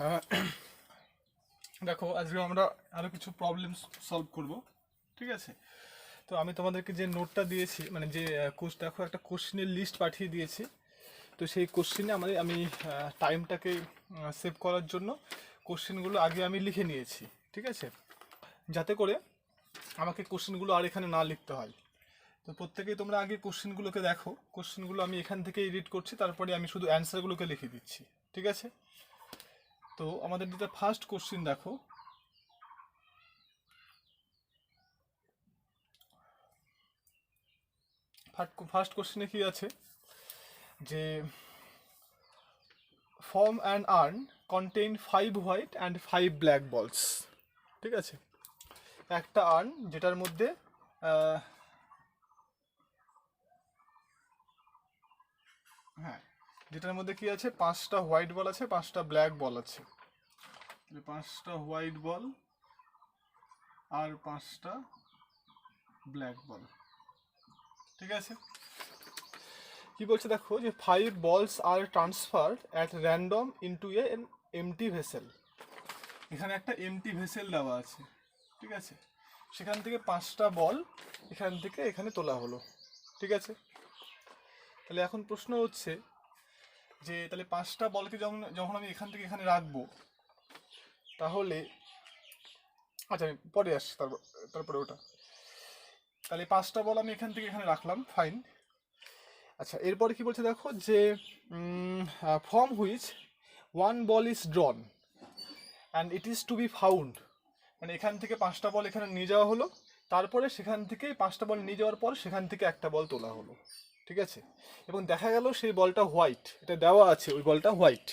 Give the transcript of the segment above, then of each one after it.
আহ, দেখো আজকে আমরা আরো কিছু প্রবলেম সলভ করব। ঠিক আছে, তো আমি তোমাদেরকে যে নোটটা দিয়েছি, মানে যে দেখো একটা কোশ্চেনের লিস্ট পাঠিয়ে দিয়েছি। তো সেই কোশ্চেনে আমি টাইমটাকে সেভ করার জন্য কোশ্চেনগুলো আগে আমি লিখে নিয়েছি। ঠিক আছে, যাতে করে আমাকে কোশ্চেনগুলো আর এখানে না লিখতে হয়। তো প্রত্যেকেই তোমরা আগে কোশ্চেনগুলোকে দেখো। কোশ্চেনগুলো আমি এখান থেকে এডিট করছি, তারপরে আমি শুধু অ্যান্সারগুলোকে লিখে দিচ্ছি। ঠিক আছে, তো আমাদের যেটা ফার্স্ট কোশ্চেন দেখো। ফার্স্ট কোশ্চেনে কি আছে যে form and earn contain 5 white and 5 black বলস। ঠিক আছে, একটা আর্ন যেটার মধ্যে আহ, হ্যাঁ, যেটার মধ্যে কি আছে, 5টা হোয়াইট বল আছে, 5টা ব্ল্যাক বল আছে। 5টা হোয়াইট বল আর 5টা ব্ল্যাক বল। ঠিক আছে, কি বলছে দেখো যে 5 balls are transferred at random into an empty vessel. এখানে একটা এমটি ভেসেল দেওয়া আছে। ঠিক আছে, সেখান থেকে 5টা বল এখান থেকে এখানে তোলা হলো। ঠিক আছে, তাহলে এখন প্রশ্ন হচ্ছে যে তাহলে 5টা বলকে যখন যখন আমি এখান থেকে এখানে রাখবো, তাহলে আচ্ছা আমি পরে আসছি, তারপরে ওটা। তাহলে 5টা বল আমি এখান থেকে এখানে রাখলাম, ফাইন। আচ্ছা, এরপরে কি বলছে দেখো যে from which one ball is drawn and it is to be found. মানে এখান থেকে 5টা বল এখানে নিয়ে যাওয়া হলো, তারপরে সেখান থেকে 5টা বল নিয়ে যাওয়ার পর সেখান থেকে একটা বল তোলা হলো। ঠিক আছে, এবং দেখা গেল সেই বলটা হোয়াইট, এটা দেওয়া আছে ওই বলটা হোয়াইট।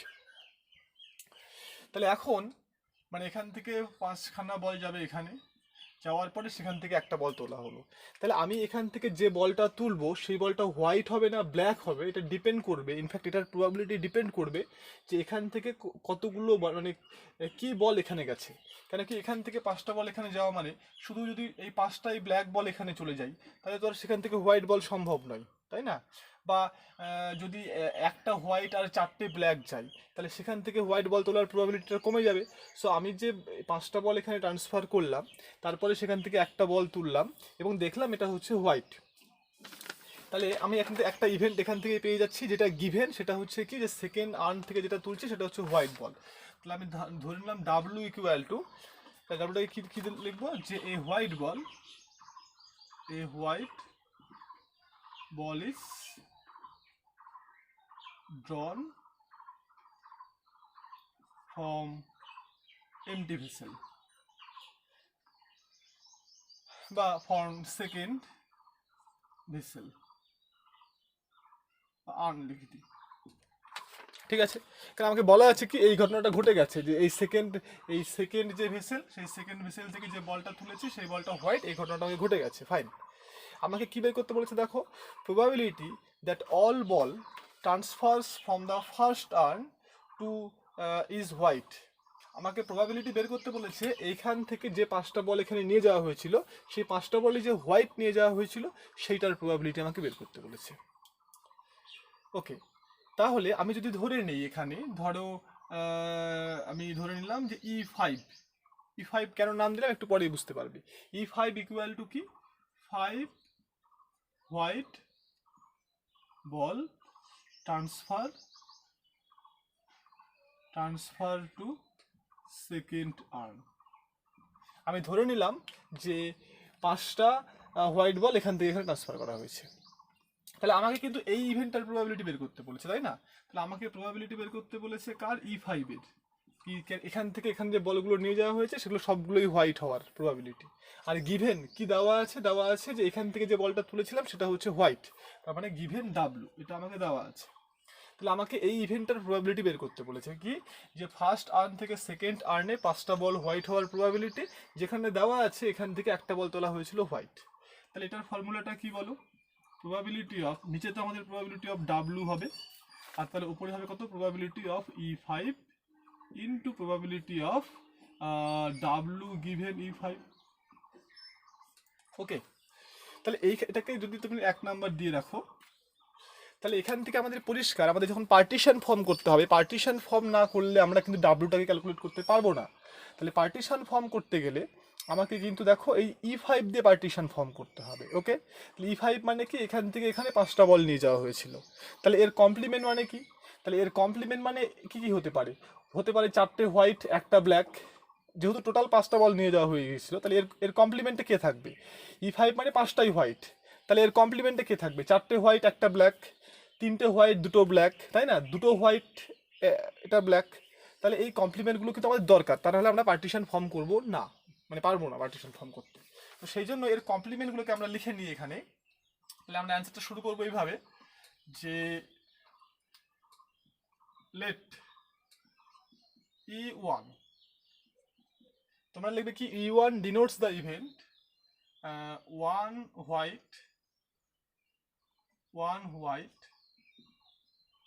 তাহলে এখন মানে এখান থেকে 5খানা বল যাবে এখানে, যাওয়ার পরে সেখান থেকে একটা বল তোলা হলো। তাহলে আমি এখান থেকে যে বলটা তুলবো সেই বলটা হোয়াইট হবে না ব্ল্যাক হবে, এটা ডিপেন্ড করবে, ইনফ্যাক্ট এটার প্রবাবিলিটি ডিপেন্ড করবে যে এখান থেকে কতগুলো মানে কি বল এখানে গেছে। কেন কি এখান থেকে 5টা বল এখানে যাওয়া মানে শুধু যদি এই 5টাই ব্ল্যাক বল এখানে চলে যায়, তাহলে তো আর সেখান থেকে হোয়াইট বল সম্ভব নয়, তাই না? বা যদি একটা হোয়াইট আর 4টে ব্ল্যাক যায়, তাহলে সেখান থেকে হোয়াইট বল তোলার প্রবাবিলিটিটা কমে যাবে। সো আমি যে 5টা বল এখানে ট্রান্সফার করলাম, তারপরে সেখান থেকে একটা বল তুললাম এবং দেখলাম এটা হচ্ছে হোয়াইট, তাহলে আমি এখান থেকে একটা ইভেন্ট এখান থেকে পেয়ে যাচ্ছি যেটা গিভেন, সেটা হচ্ছে কি যে সেকেন্ড আর্ন থেকে যেটা তুলছি সেটা হচ্ছে হোয়াইট বল। তাহলে আমি ধরে নিলাম ডাব্লু ইকুয়াল টু, ডাব্লুটাকে কি কি লিখবো, যে a white ball is drawn from empty vessel বা from second vessel বা আর্ন লিখে দিই। ঠিক আছে, কারণ আমাকে বলা আছে কি এই ঘটনাটা ঘটে গেছে যে এই সেকেন্ড যে ভেসেল, সেই সেকেন্ড ভেসেল থেকে যে বলটা তুলেছি সেই বলটা হোয়াইট, এই ঘটনাটা আমাকে ঘটে গেছে, ফাইন। আমাকে কী বের করতে বলেছে দেখো, probability that all ball transfers from the first urn to is white. আমাকে প্রবাবিলিটি বের করতে বলেছে এইখান থেকে যে 5টা বল এখানে নিয়ে যাওয়া হয়েছিল, সেই 5টা বলে যে হোয়াইট নিয়ে যাওয়া হয়েছিল সেইটার প্রবাবিলিটি আমাকে বের করতে বলেছে। ওকে, তাহলে আমি যদি ধরে নিই এখানে, ধরো আমি ধরে নিলাম যে ই5 কেন নাম দিলাম একটু পরেই বুঝতে পারবে। ই5 ইকুয়াল টু কি, 5 white ball transfer to second earn. আমি ধরে নিলাম যে 5টা হোয়াইট বল এখান থেকে এখানে ট্রান্সফার করা হয়েছে। তাহলে আমাকে কিন্তু এই ইভেন্টটার প্রবাবিলিটি বের করতে বলেছে, তাই না? তাহলে আমাকে প্রবাবিলিটি বের করতে বলেছে কার, ই5 এর। এখান থেকে এখানে যে বলগুলো নিয়ে যাওয়া হয়েছে সেগুলো সবগুলোই হোয়াইট হওয়ার প্রবাবিলিটি। আর গিভেন কি দেওয়া আছে, দেওয়া আছে যে এখান থেকে যে বলটা তুলেছিলাম সেটা হচ্ছে হোয়াইট, তার মানে গিভেন ডাব্লু, এটা আমাকে দেওয়া আছে। তাহলে আমাকে এই ইভেন্টটার প্রবাবিলিটি বের করতে বলেছে কি, যে ফার্স্ট আর্ন থেকে সেকেন্ড আর্নে 5টা বল হোয়াইট হওয়ার প্রবাবিলিটি, যেখানে দেওয়া আছে এখান থেকে একটা বল তোলা হয়েছিল হোয়াইট। তাহলে এটার ফর্মুলাটা কি বলো, প্রবাবিলিটি অফ, নিচে তো আমাদের প্রবাবিলিটি অফ ডাব্লু হবে, আর তাহলে উপরে হবে কত, probability of E five into probability of W given E five. Okay, তাহলে এটাকে যদি তুমি 1 নাম্বার দিয়ে রাখো, তাহলে এখান থেকে আমাদের পরিষ্কার, আমাদের যখন পার্টিশন ফর্ম করতে হবে, পার্টিশন ফর্ম না করলে আমরা কিন্তু ডাব্লুটাকে ক্যালকুলেট করতে পারবো না। তাহলে পার্টিশন ফর্ম করতে গেলে আমাকে কিন্তু দেখো এই E5 দিয়ে পার্টিশন ফর্ম করতে হবে। ওকে, তাহলে E5 মানে কি, এখান থেকে এখানে 5টা বল নিয়ে যাওয়া হয়েছিল। তাহলে এর কমপ্লিমেন্ট মানে কি, তাহলে এর কমপ্লিমেন্ট মানে কি কি হতে পারে, হতে পারে 4টে হোয়াইট একটা ব্ল্যাক, যেহেতু টোটাল 5টা বল নিয়ে যাওয়া হয়ে গেছিলো। তাহলে এর এর কমপ্লিমেন্টে কে থাকবে, E5 মানে 5টাই হোয়াইট, তাহলে এর কমপ্লিমেন্টে কে থাকবে, 4টে হোয়াইট একটা ব্ল্যাক, 3টে হোয়াইট 2টো ব্ল্যাক, তাই না, 2টো হোয়াইট এটা ব্ল্যাক। তাহলে এই কমপ্লিমেন্টগুলো কিন্তু আমাদের দরকার, তা নাহলে আমরা পার্টিশন ফর্ম করব না, মানে পারবো না পার্টিশন ফর্ম করতে। তো সেই জন্য এর কমপ্লিমেন্টগুলোকে আমরা লিখে নিই এখানে। তাহলে আমরা অ্যান্সারটা শুরু করবো এইভাবে যে লেট E1, তোমরা লিখবে কি E1 denotes the event one white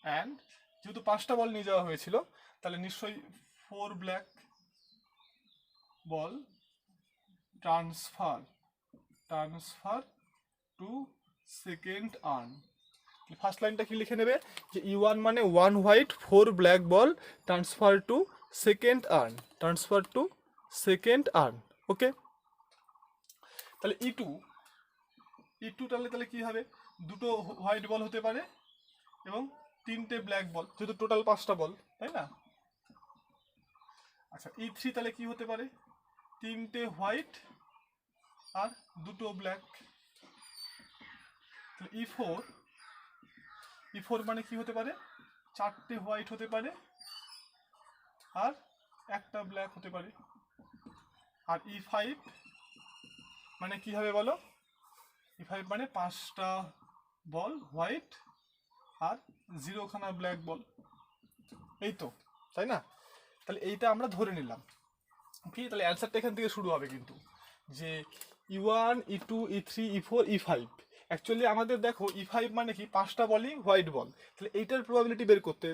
and, যেহেতু 5টা বল নিয়ে যাওয়া হয়েছিল তাহলে নিশ্চয়ই 4 black ball transfer to second urn. First লাইনটা কি লিখে নেবে যে E1 মানে 1 white 4 black ball transfer to second urn. Okay, তাহলে E2 তাহলে কি হবে, 2টো হোয়াইট বল হতে পারে এবং 3টে ব্ল্যাক বল, যেহেতু টোটাল 5টা বল, তাই না। আচ্ছা, E3 তাহলে কি হতে পারে, 3টে হোয়াইট আর 2টো ব্ল্যাক। তাহলে E4 মানে কি হতে পারে, 4টে হোয়াইট হতে পারে আর একটা ব্ল্যাক হতে পারে। আর E5 মানে কি হবে বলো, E5 মানে 5টা বল হোয়াইট আর 0খানা ব্ল্যাক বল, এই তো, তাই না। তাহলে এইটা আমরা ধরে নিলাম কি, তাহলে অ্যান্সারটা এখান থেকে শুরু হবে কিন্তু, যে E1 E2 E3 E4 E5। Actually আমাদের দেখো E5 মানে কি, 5টা বলই হোয়াইট বল, তাহলে এইটার প্রবাবিলিটি বের করতে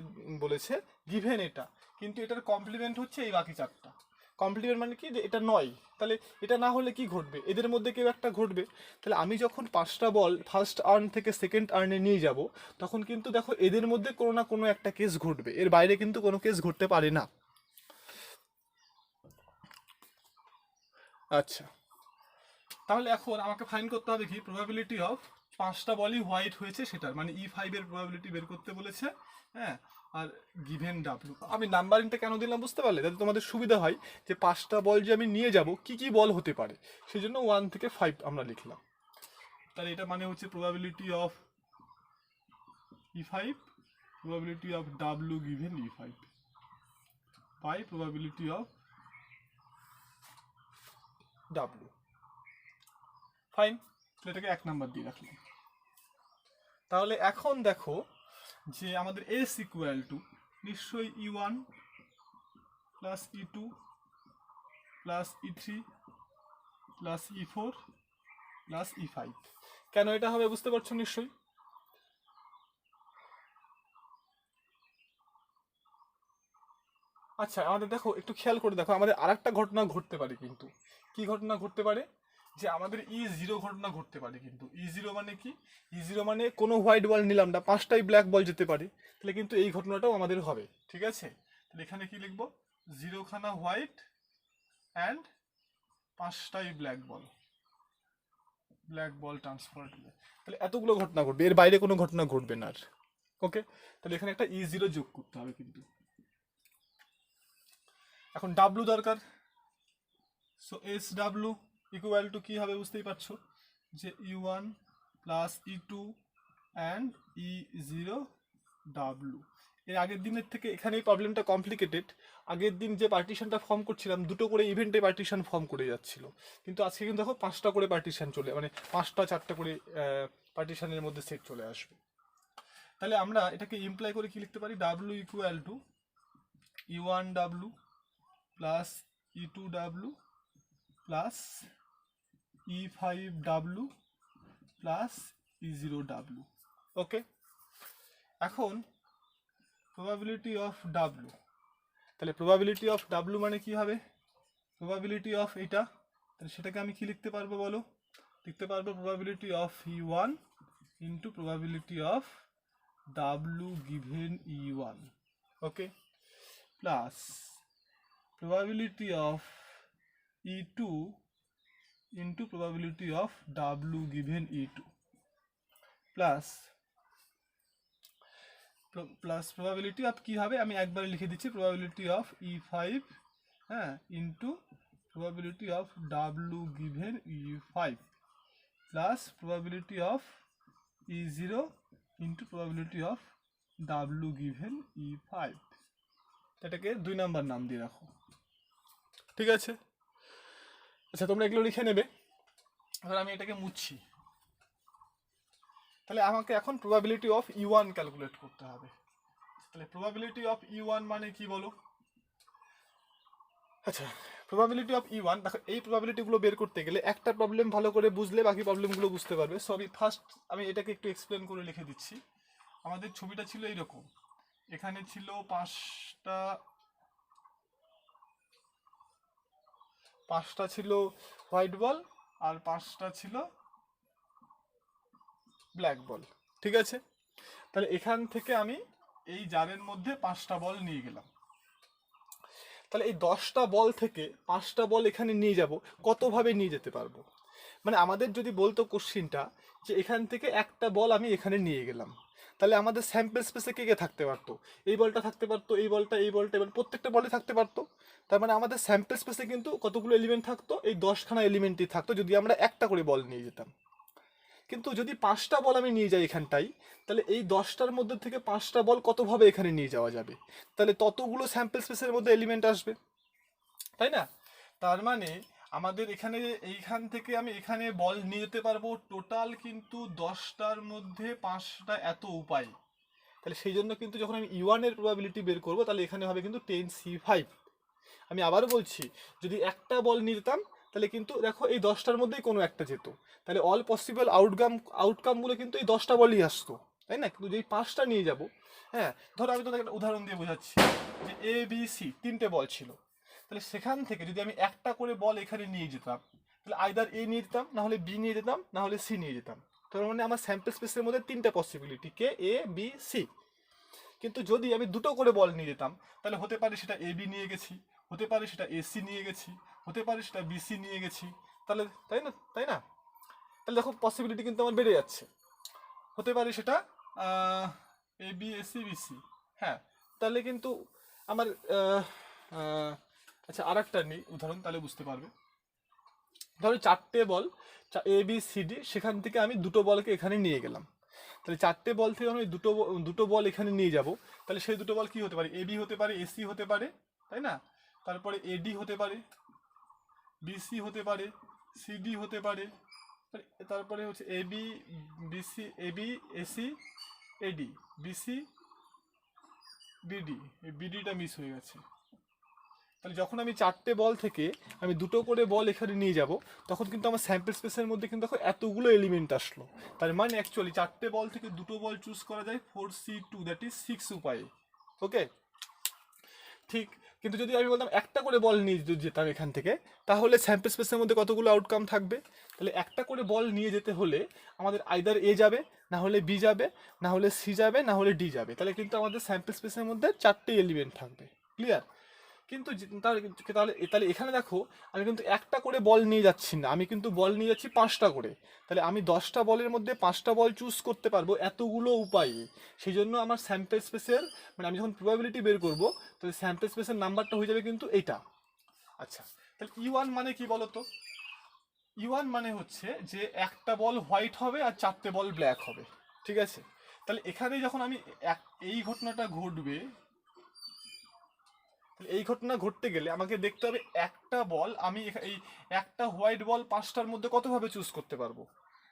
বলেছে গিভেন এটা, কিন্তু এটার কমপ্লিমেন্ট হচ্ছে এই বাকি 4টা। কমপ্লিমেন্ট মানে কি, যে এটা নয়, তাহলে এটা না হলে কি ঘটবে, এদের মধ্যে কেউ একটা ঘটবে। তাহলে আমি যখন 5টা বল ফার্স্ট আর্ন থেকে সেকেন্ড আর্নে নিয়ে যাব, তখন কিন্তু দেখো এদের মধ্যে কোনো না কোনো একটা কেস ঘটবে, এর বাইরে কিন্তু কোনো কেস ঘটতে পারে না। আচ্ছা, তাহলে এখন আমাকে ফাইন্ড করতে হবে কি, প্রবাবিলিটি অফ 5টা বলই হোয়াইট হয়েছে সেটার, মানে E5 এর প্রবাবিলিটি বের করতে বলেছে। হ্যাঁ, আর গিভেন ডাব্লু, আমি নাম্বারিংটা কেন দিলাম বুঝতে পারলে, যাতে তোমাদের সুবিধা হয় যে 5টা বল যে আমি নিয়ে যাব কি কি বল হতে পারে, সেই জন্য 1 থেকে 5 আমরা লিখলাম। তাহলে এটা মানে হচ্ছে probability of E5, probability of W given E5 by probability of W. Fine, এটাকে 1 নাম্বার দিয়ে রাখলাম। তাহলে এখন দেখো যে আমাদের S ইকুয়াল টু নিশ্চয়ই E1 plus E2 plus E3 plus E4 plus E5। কেন এটা হবে বুঝতে পারছো নিশ্চয়ই। আচ্ছা, আমাদের দেখো একটু খেয়াল করে দেখো, আমাদের আরেকটা ঘটনা ঘটতে পারে কিন্তু। কি ঘটনা ঘটতে পারে, যে আমাদের E0 ঘটনা ঘটতে পারে কিন্তু। E0 মানে কি, E0 মানে কোনো হোয়াইট বল নিলাম না, 5টাই ব্ল্যাক বল যেতে পারে, তাহলে কিন্তু এই ঘটনাটাও আমাদের হবে। ঠিক আছে, তাহলে এখানে কি লিখবো, 0খানা হোয়াইট অ্যান্ড 5টাই ব্ল্যাক বল ট্রান্সফার। তাহলে এতগুলো ঘটনা ঘটবে, এর বাইরে কোনো ঘটনা ঘটবে না আর। ওকে, তাহলে এখানে একটা E0 যোগ করতে হবে কিন্তু। এখন ডাব্লু দরকার, সো SW ইকুয়াল টু কি হবে বুঝতেই পারছো, যে E1 plus E2 and E0 W. এর আগের দিনের থেকে এখানে এই প্রবলেমটা কমপ্লিকেটেড। আগের দিন যে পার্টিশনটা ফর্ম করছিলাম, 2টো করে ইভেন্টে পার্টিশন ফর্ম করে যাচ্ছিল, কিন্তু আজকে কিন্তু দেখো 5টা করে পার্টিশন চলে, মানে 5টা 4টা করে পার্টিশনের মধ্যে সেট চলে আসবে। তাহলে আমরা এটাকে ইমপ্লাই করে কি লিখতে পারি, W equal to E1 W plus E2 W plus E5 W plus E0 W. Okay, এখন প্রবাবিলিটি অফ ডাব্লু, তাহলে প্রবাবিলিটি অফ ডাব্লু মানে কি হবে, প্রবাবিলিটি অফ এটা, তাহলে সেটাকে আমি কি লিখতে পারবো বলো, লিখতে পারবো probability of E1 into probability of W given E1, okay, plus probability of E2 into probability of W given E2 plus probability of কি হবে আমি একবারে লিখে দিচ্ছি probability of E5 হ্যাঁ into probability of W given E5 plus probability of E0 into probability of W given E5, এটাকে 2 number নাম দিয়ে রাখো, ঠিক আছে। আচ্ছা তোমরা এগুলো লিখে নেবে। এবার আমি এটাকে মুছছি। তাহলে আমাকে এখন প্রবাবিলিটি অফ E1 ক্যালকুলেট করতে হবে। তাহলে প্রবাবিলিটি অফ E1 মানে কি বলো? আচ্ছা প্রবাবিলিটি অফ E1 দেখো, এই প্রবাবিলিটিগুলো বের করতে গেলে একটা প্রবলেম ভালো করে বুঝলে বাকি প্রবলেমগুলো বুঝতে পারবে। সো আমি এটাকে একটু এক্সপ্লেন করে লিখে দিচ্ছি। আমাদের ছবিটা ছিল এইরকম, এখানে ছিল পাঁচটা ছিল হোয়াইট বল আর 5টা ছিল ব্ল্যাক বল, ঠিক আছে। তাহলে এখান থেকে আমি এই জারের মধ্যে 5টা বল নিয়ে গেলাম। তাহলে এই 10টা বল থেকে 5টা বল এখানে নিয়ে যাব, কতভাবে নিয়ে যেতে পারবো? মানে আমাদের যদি বলতো কোশ্চিনটা যে এখান থেকে একটা বল আমি এখানে নিয়ে গেলাম, তাহলে আমাদের স্যাম্পল স্পেসে কে কে থাকতে পারতো? এই বলটা থাকতে পারতো, এই বলটা, এই বলটা, এবার প্রত্যেকটা বলই থাকতে পারতো। তার মানে আমাদের স্যাম্পল স্পেসে কিন্তু কতগুলো এলিমেন্ট থাকতো? এই 10খানা এলিমেন্টই থাকতো যদি আমরা একটা করে বল নিয়ে যেতাম। কিন্তু যদি 5টা বল আমি নিয়ে যাই এখানটাই, তাহলে এই 10টার মধ্যে থেকে 5টা বল কতভাবে এখানে নিয়ে যাওয়া যাবে? তাহলে ততগুলো স্যাম্পল স্পেসের মধ্যে এলিমেন্ট আসবে, তাই না? তার মানে আমাদের এখানে এইখান থেকে আমি এখানে বল নিয়ে যেতে পারবো টোটাল কিন্তু 10টার মধ্যে 5টা, এত উপায়। তাহলে সেই জন্য কিন্তু যখন আমি E1 এর প্রবাবিলিটি বের করবো তাহলে এখানে হবে কিন্তু 10C5। আমি আবারও বলছি, যদি একটা বল নিয়ে যেতাম তাহলে কিন্তু দেখো এই 10টার মধ্যেই কোনো একটা যেত, তাহলে অল পসিবল আউটকামগুলো কিন্তু এই 10টা বলই আসতো, তাই না? কিন্তু যেই 5টা নিয়ে যাব, হ্যাঁ ধরো আমি তোমাকে একটা উদাহরণ দিয়ে বোঝাচ্ছি যে ABC 3টে বল ছিল, তাহলে সেখান থেকে যদি আমি একটা করে বল এখানে নিয়ে যেতাম, তাহলে আইদার A নিয়ে যেতাম, না হলে B নিয়ে যেতাম, না হলে C নিয়ে যেতাম। তার মানে আমার স্যাম্পল স্পেসের মধ্যে 3টা possibility, K A B C। কিন্তু যদি আমি দুটো করে বল নিয়ে যেতাম, তাহলে হতে পারে সেটা AB নিয়ে গেছি, হতে পারে সেটা AC নিয়ে গেছি, হতে পারে সেটা BC নিয়ে গেছি, তাহলে তাই না? তাহলে দেখো পসিবিলিটি কিন্তু আমার বেড়ে যাচ্ছে। হতে পারে সেটা AB AC BC, হ্যাঁ তাহলে কিন্তু আমার আচ্ছা আর একটা নিই উদাহরণ, তাহলে বুঝতে পারবে। ধরো 4টে বল ABCD, সেখান থেকে আমি দুটো বলকে এখানে নিয়ে গেলাম, তাহলে 4টে বল থেকে আমি দুটো বল এখানে নিয়ে যাব, তাহলে সেই দুটো বল কি হতে পারে? AB হতে পারে, AC হতে পারে, তাই না? তারপরে AD হতে পারে, BC হতে পারে, CD হতে পারে, তারপরে হচ্ছে AB BC AB AC AD BC BD, এই BDটা মিস হয়ে গেছে। তাহলে যখন আমি 4টে বল থেকে আমি দুটো করে বল এখানে নিয়ে যাব, তখন কিন্তু আমার স্যাম্পল স্পেসের মধ্যে কিন্তু দেখো এতগুলো এলিমেন্ট আসলো। তার মানে অ্যাকচুয়ালি 4টে বল থেকে দুটো বল চুজ করা যায় 4C2, দ্যাট ইজ 6 উপায়ে, ওকে ঠিক। কিন্তু যদি আমি বলতাম একটা করে বল নিয়ে যেতাম এখান থেকে, তাহলে স্যাম্পল স্পেসের মধ্যে কতগুলো আউটকাম থাকবে? তাহলে একটা করে বল নিয়ে যেতে হলে আমাদের আইদার A যাবে, না হলে B যাবে, না হলে C যাবে, না হলে D যাবে, তাহলে কিন্তু আমাদের স্যাম্পল স্পেসের মধ্যে 4টে এলিমেন্ট থাকবে, ক্লিয়ার? কিন্তু তাহলে তাহলে এখানে দেখো আমি কিন্তু একটা করে বল নিয়ে যাচ্ছি না, আমি কিন্তু বল নিয়ে যাচ্ছি 5টা করে। তাহলে আমি 10টা বলের মধ্যে 5টা বল চুজ করতে পারবো এতগুলো উপায়ে। সেই জন্য আমার স্যাম্পল স্পেসের, মানে আমি যখন প্রবাবিলিটি বের করবো, তাহলে স্যাম্পল স্পেসের নাম্বারটা হয়ে যাবে কিন্তু এইটা। আচ্ছা তাহলে E1 মানে কি বলতো? E1 মানে হচ্ছে যে একটা বল হোয়াইট হবে আর 4টে বল ব্ল্যাক হবে, ঠিক আছে। তাহলে এখানে যখন আমি এই ঘটনাটা ঘটবে, এই ঘটনা ঘটতে গেলে আমাকে দেখতে হবে একটা বল আমি এই একটা হোয়াইট বল 5টার মধ্যে কতভাবে চুজ করতে পারবো।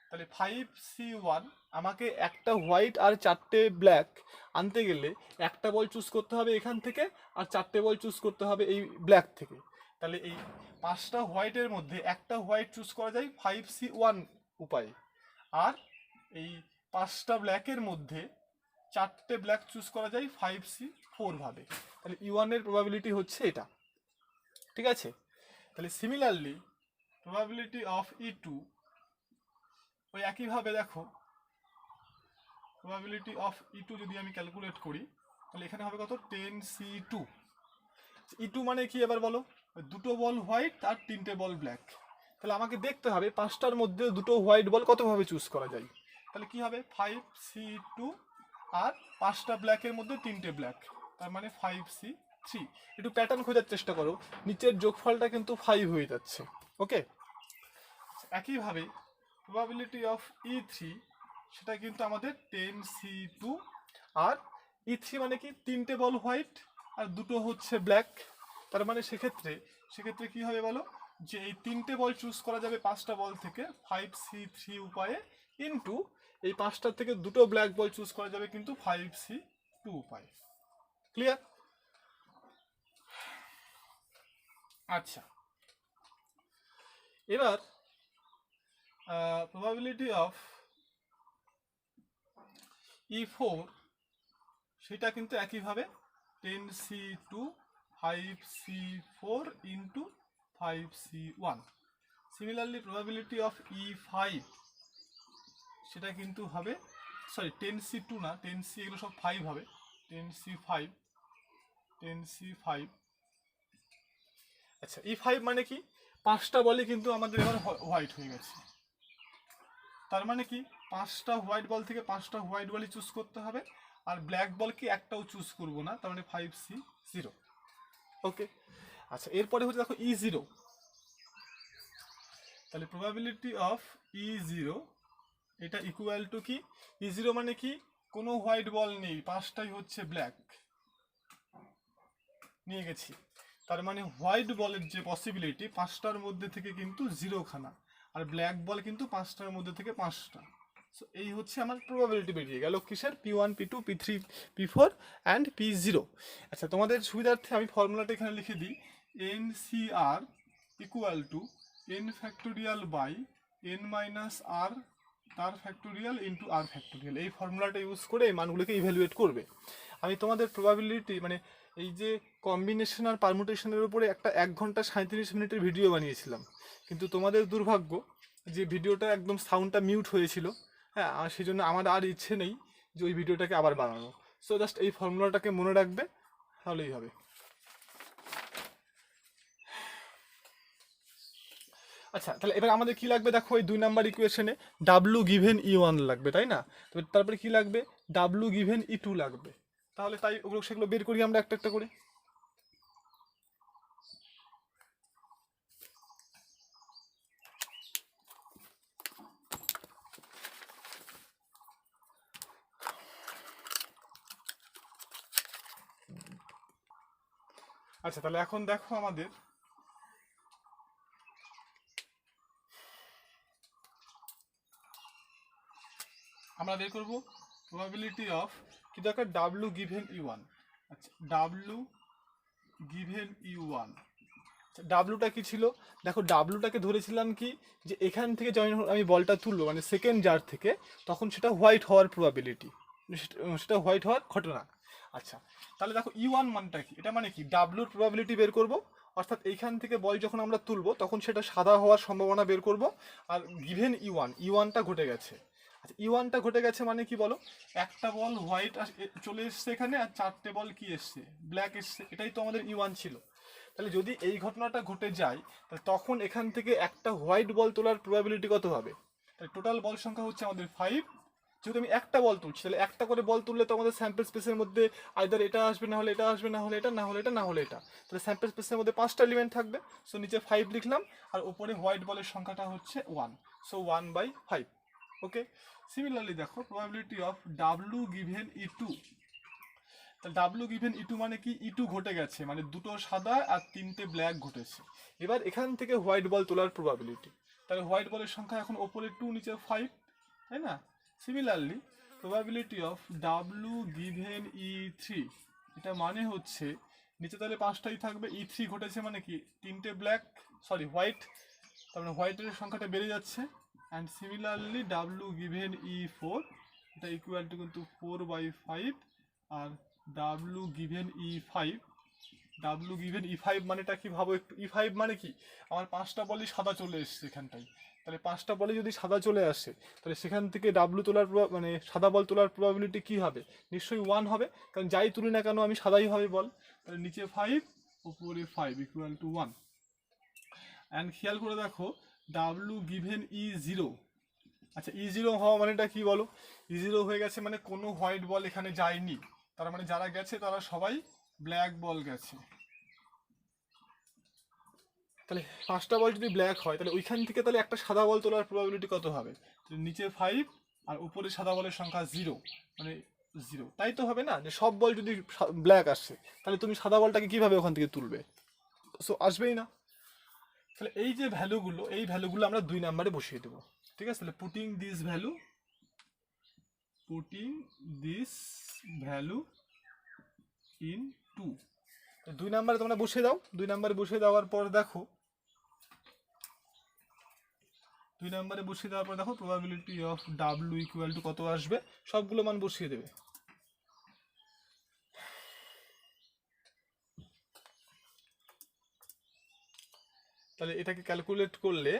তাহলে 5C1 আমাকে একটা হোয়াইট আর 4টে ব্ল্যাক আনতে গেলে একটা বল চুজ করতে হবে এখান থেকে, আর 4টে বল চুজ করতে হবে এই ব্ল্যাক থেকে। তাহলে এই 5টা হোয়াইটের মধ্যে একটা হোয়াইট চুজ করা যায় 5C1 উপায়ে, আর এই 5টা ব্ল্যাকের মধ্যে 4টে ব্ল্যাক চুজ করা যায় 5C4 ভাবে। তাহলে E1 এর প্রবাবিলিটি হচ্ছে এটা, ঠিক আছে। তাহলে সিমিলারলি প্রবাবিলিটি অফ E2 ওই একইভাবে দেখো, প্রবাবিলিটি অফ E2 যদি আমি ক্যালকুলেট করি তাহলে এখানে হবে কত 10C2। E2 মানে কি এবার বলো, দুটো বল হোয়াইট আর তিনটে বল ব্ল্যাক। তাহলে আমাকে দেখতে হবে পাঁচটার মধ্যে দুটো হোয়াইট বল কতভাবে চুজ করা যায়। তাহলে কি হবে 5C2 আর পাঁচটা ব্ল্যাকের মধ্যে তিনটে ব্ল্যাক, তার মানে 5C3। একটু প্যাটার্ন খোঁজার চেষ্টা করো, নিচের যোগফলটা কিন্তু 5 হয়ে যাচ্ছে। ওকে, একইভাবে প্রবাবিলিটি অফ E3 সেটা কিন্তু আমাদের 10C2 আর E3 মানে কি তিনটে বল হোয়াইট আর দুটো হচ্ছে ব্ল্যাক। তার মানে সেক্ষেত্রে কি হবে বলো, যে এই তিনটে বল চুজ করা যাবে পাঁচটা বল থেকে 5C3 উপায়ে, ইন্টু এই পাঁচটা থেকে দুটো ব্ল্যাক বল চুজ করা যাবে কিন্তু 5C2 উপায়ে। ক্লিয়ার? আচ্ছা, এবার প্রবাবিলিটি অফ E4 সেটা কিন্তু একইভাবে 10C2 5C4 into 5C1। Similarly probability of E5 সেটা কিন্তু হবে, সরি 10C2 না, 10C এগুলো সব 5 হবে, 10C5। আচ্ছা, E5 মানে কি পাঁচটা বলই কিন্তু আমাদের এবার হোয়াইট হয়ে গেছে। তার মানে কি পাঁচটা হোয়াইট বল থেকে পাঁচটা হোয়াইট বলই চুজ করতে হবে, আর ব্ল্যাক বল কি একটাও চুজ করব না, তার মানে 5C0। ওকে, আচ্ছা এরপরে হচ্ছে দেখো E0। তাহলে প্রবাবিলিটি অফ E0 এটা ইকুয়াল টু কি, E0 মানে কি কোনো হোয়াইট বল নেই, পাঁচটাই হচ্ছে ব্ল্যাক নিয়ে গেছি, তার মানে হোয়াইট বলের যে পসিবিলিটি পাঁচটার মধ্যে থেকে কিন্তু 0 খানা, আর ব্ল্যাক বল কিন্তু পাঁচটার মধ্যে থেকে পাঁচটা। সো এই হচ্ছে আমার প্রবাবিলিটি বেরিয়ে গেল কিসের, P1 P2 P3 P4 and P0। আচ্ছা, তোমাদের সুবিধার্থে আমি ফর্মুলাটা এখানে লিখে দিই, NCR equal to n factorial by n minus r তার ফ্যাক্টোরিয়াল ইন্টু আর ফ্যাক্টোরিয়াল। এই ফর্মুলাটা ইউজ করে এই মানগুলোকে ইভ্যালুয়েট করবে। আমি তোমাদের প্রবাবিলিটি মানে এই যে কম্বিনেশন আর পারমুটেশনের উপরে একটা 1 ঘন্টা 37 মিনিটের ভিডিও বানিয়েছিলাম, কিন্তু তোমাদের দুর্ভাগ্য যে ভিডিওটা একদম সাউন্ডটা মিউট হয়েছিল। হ্যাঁ, আর সেই জন্য আমার আর ইচ্ছে নেই যে ওই ভিডিওটাকে আবার বানানো। সো জাস্ট এই ফর্মুলাটাকে মনে রাখবে, তাহলেই হবে। আচ্ছা, তাহলে এবার আমাদের কি লাগবে দেখো, ওই 2 নাম্বার ইকুয়েশনে ডাব্লু গিভেন E1 লাগবে, তাই না? তারপরে কি লাগবে, ডাব্লু গিভেন E2 লাগবে। তাহলে তাই ওগুলো সেগুলো বের করি আমরা একটা একটা করে। আচ্ছা, তাহলে এখন দেখো আমাদের আমরা বের করবো প্রবাবিলিটি অফ কি দরকার, ডাব্লু গিভেন E1। আচ্ছা, ডাব্লু গিভেন E1, ডাব্লুটা কি ছিল দেখো, ডাব্লুটাকে ধরেছিলাম কি যে এখান থেকে যখন আমি বলটা তুলবো মানে সেকেন্ড জার থেকে, তখন সেটা হোয়াইট হওয়ার প্রবাবিলিটি, সেটা হোয়াইট হওয়ার ঘটনা। আচ্ছা, তাহলে দেখো E1 মানটা কি, এটা মানে কি ডাব্লুর প্রবাবিলিটি বের করব, অর্থাৎ এইখান থেকে বল যখন আমরা তুলবো তখন সেটা সাদা হওয়ার সম্ভাবনা বের করব। আর গিভেন E1টা ঘটে গেছে। আচ্ছা, E1টা ঘটে গেছে মানে কি বলো, একটা বল হোয়াইট চলে এসছে এখানে, আর চারটে বল কি এসছে, ব্ল্যাক এসছে, এটাই তো আমাদের E1 ছিল। তাহলে যদি এই ঘটনাটা ঘটে যায় তাহলে তখন এখান থেকে একটা হোয়াইট বল তোলার প্রবাবিলিটি কত হবে, তাহলে টোটাল বল সংখ্যা হচ্ছে আমাদের 5। যেহেতু আমি একটা বল তুলছি, তাহলে একটা করে বল তুললে তো আমাদের স্যাম্পল স্পেসের মধ্যে আইদার এটা আসবে, না হলে এটা আসবে, না হলে এটা, না হলে এটা, না হলে এটা, তাহলে স্যাম্পল স্পেসের মধ্যে 5টা এলিমেন্ট থাকবে। সো নিচে 5 লিখলাম, আর উপরে হোয়াইট বলের সংখ্যাটা হচ্ছে 1, সো 1/5। ওকে, সিমিলারলি দেখো probability of W given E2। তাহলে ডাব্লু গিভেন E2 মানে কি, E2 ঘটে গেছে মানে দুটো সাদা আর তিনটে ব্ল্যাক ঘটেছে। এবার এখান থেকে হোয়াইট বল তোলার প্রবাবিলিটি, তাহলে হোয়াইট বলের সংখ্যা এখন ওপরে 2 নিচে 5, তাই না? Similarly probability of W given E3, এটা মানে হচ্ছে নিচে তাহলে 5টাই থাকবে, E3 ঘটেছে মানে কি তিনটে ব্ল্যাক, সরি হোয়াইট, তারপরে হোয়াইটের সংখ্যাটা বেড়ে যাচ্ছে। And similarly W given E4, এটা ইকুয়াল টু কিন্তু 4/5, আর W given E5, W given E5 মানেটা কি ভাবো একটু। E5 মানে কি, আমার 5টা বলই সাদা চলে এসছে এখানটাই। তাহলে 5টা বলে যদি সাদা চলে আসে, তাহলে সেখান থেকে ডাব্লু তোলার মানে সাদা বল তোলার প্রবাবিলিটি কি হবে, নিশ্চয়ই 1 হবে, কারণ যাই তুলি না কেন আমি সাদাই হবে বল। তাহলে নিচে 5 উপরে 5 ইকুয়াল টু 1। অ্যান্ড খেয়াল করে দেখো ডাব্লু গিভেন E0। আচ্ছা E0 হওয়া মানেটা কি বলো, E0 হয়ে গেছে মানে কোনো হোয়াইট বল এখানে যায়নি, তার মানে যারা গেছে তারা সবাই ব্ল্যাক বল গেছে। তাহলে 5টা বল যদি ব্ল্যাক হয়, তাহলে ওইখান থেকে তাহলে একটা সাদা বল তোলার প্রবাবিলিটি কত হবে, নিচে 5 আর উপরে সাদা বলের সংখ্যা 0, মানে 0। তাই তো হবে না, যে সব বল যদি ব্ল্যাক আসছে তাহলে তুমি সাদা বলটাকে কিভাবে ওখান থেকে তুলবে, সো আসবেই না। তাহলে এই যে ভ্যালুগুলো, এই ভ্যালুগুলো আমরা 2 নম্বরে বসিয়ে দেবো, ঠিক আছে। তাহলে পুটিং দিস ভ্যালু ইন 2, 2 নম্বরে তোমরা বসিয়ে দাও। 2 নম্বরে বসিয়ে দেওয়ার পর দেখো, 2 নম্বরে বসিয়ে দেওয়ার পর দেখো probability of W equal two কত আসবে, সবগুলো মান বসিয়ে দেবে। তাহলে এটাকে ক্যালকুলেট করলে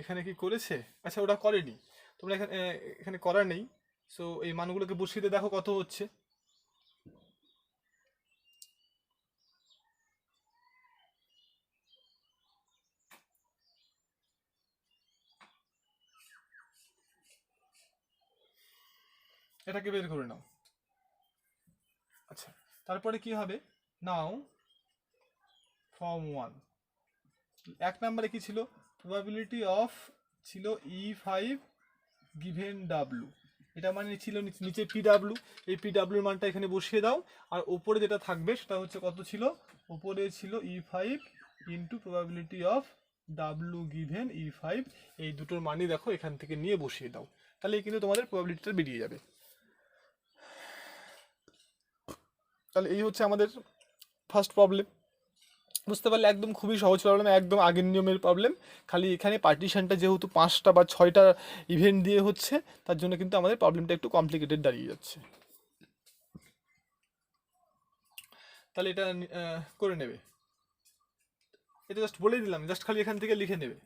এখানে কি করেছে, আচ্ছা ওটা করেনি, তোমরা এখানে করার নেই। সো এই মানগুলোকে বসিয়ে দিয়ে দেখো কত হচ্ছে। এটাকে বের করে নাও। আচ্ছা তারপরে কি হবে, নাও ফর্ম 1, 1 নম্বরে কি ছিল, প্রবাবিলিটি অফ ছিল E5 গিভেন ডাব্লু, এটা মানে ছিল নিচে PW, এই PW এর মানটা এখানে বসিয়ে দাও। আর উপরে যেটা থাকবে সেটা হচ্ছে কত ছিল, উপরে ছিল E5 into probability of W given E5, এই দুটোর মানই দেখো এখান থেকে নিয়ে বসিয়ে দাও, তাহলে কিন্তু তোমাদের প্রবাবিলিটিটা বেরিয়ে যাবে। তাহলে এই হচ্ছে আমাদের ফার্স্ট প্রবলেম, বুঝতে পারলে একদম খুবই সহজ প্রবলেম, একদম আগের নিয়মের প্রবলেম। খালি এখানে পার্টিশনটা যেহেতু 5টা বা 6টা ইভেন্ট দিয়ে হচ্ছে, তার জন্য কিন্তু আমাদের প্রবলেমটা একটু কমপ্লিকেটেড দাঁড়িয়ে যাচ্ছে। তাহলে এটা করে নেবে, এটা জাস্ট বলেই দিলাম, জাস্ট খালি এখান থেকে লিখে নেবে।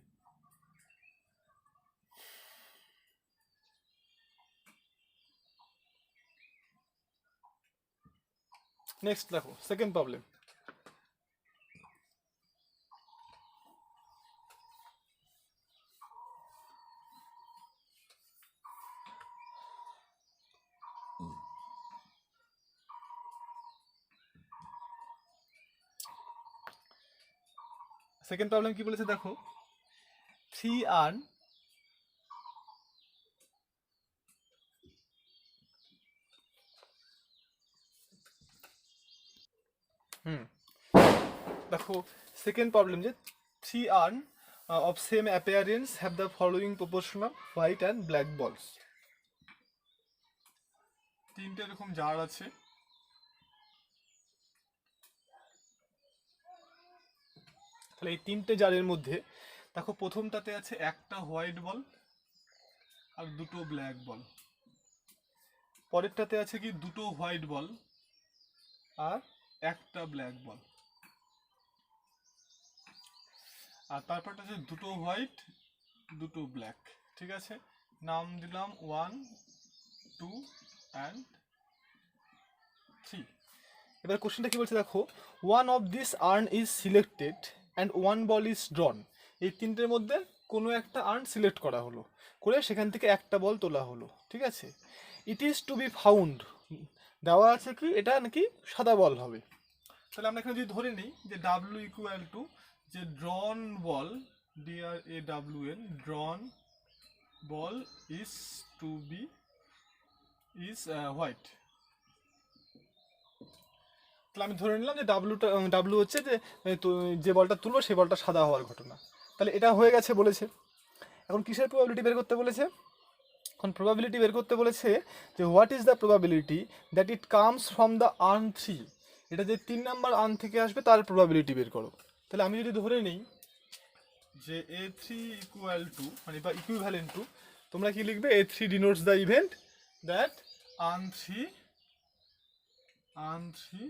নেক্সট দেখো সেকেন্ড প্রবলেম। সেকেন্ড প্রবলেম কি বলেছে দেখো, 3 আর্ন দেখো সেকেন্ড প্রবলেম যে 3 earn of same appearance have the following proportion of white and black balls। 3টে এরকম জার আছে, তাহলে এই 3টে জারের মধ্যে দেখো প্রথমটাতে আছে একটা হোয়াইট বল আর দুটো ব্ল্যাক বল, পরেরটাতে আছে কি দুটো হোয়াইট বল আর একটা ব্ল্যাক বল, আর তারপরটা আছে দুটো হোয়াইট দুটো ব্ল্যাক, ঠিক আছে। নাম দিলাম 1 2 অ্যান্ড 3। এবার কোশ্চেনটা কি বলছে দেখো, one of this earn is selected and one ball is ড্রন। এই 3টের মধ্যে কোনো একটা আর্ন সিলেক্ট করা হলো, করে সেখান থেকে একটা বল তোলা হলো, ঠিক আছে। It is to be found, দেওয়া আছে কি এটা নাকি সাদা বল হবে। তাহলে আমরা এখানে যদি ধরে নিই যে ডাব্লু ইকুয়াল টু যে drawn ball DRAWN drawn ball is to be is white. তাহলে আমি ধরে নিলাম যে ডাব্লু হচ্ছে যে বলটা তুলবো সেই বলটা সাদা হওয়ার ঘটনা। তাহলে এটা হয়ে গেছে বলেছে। এখন কিসের প্রবাবিলিটি বের করতে বলেছে, এখন প্রবাবিলিটি বের করতে বলেছে যে what is the probability that it comes from the earn 3, এটা যে 3 নাম্বার আর্ন থেকে আসবে তার প্রবাবিলিটি বের করো। তাহলে আমি যদি ধরে নিই যে A3 ইকুয়াল টু মানে বা ইকুইভ্যালেন্ট টু, তোমরা কি লিখবে, A3 denotes the event that earn 3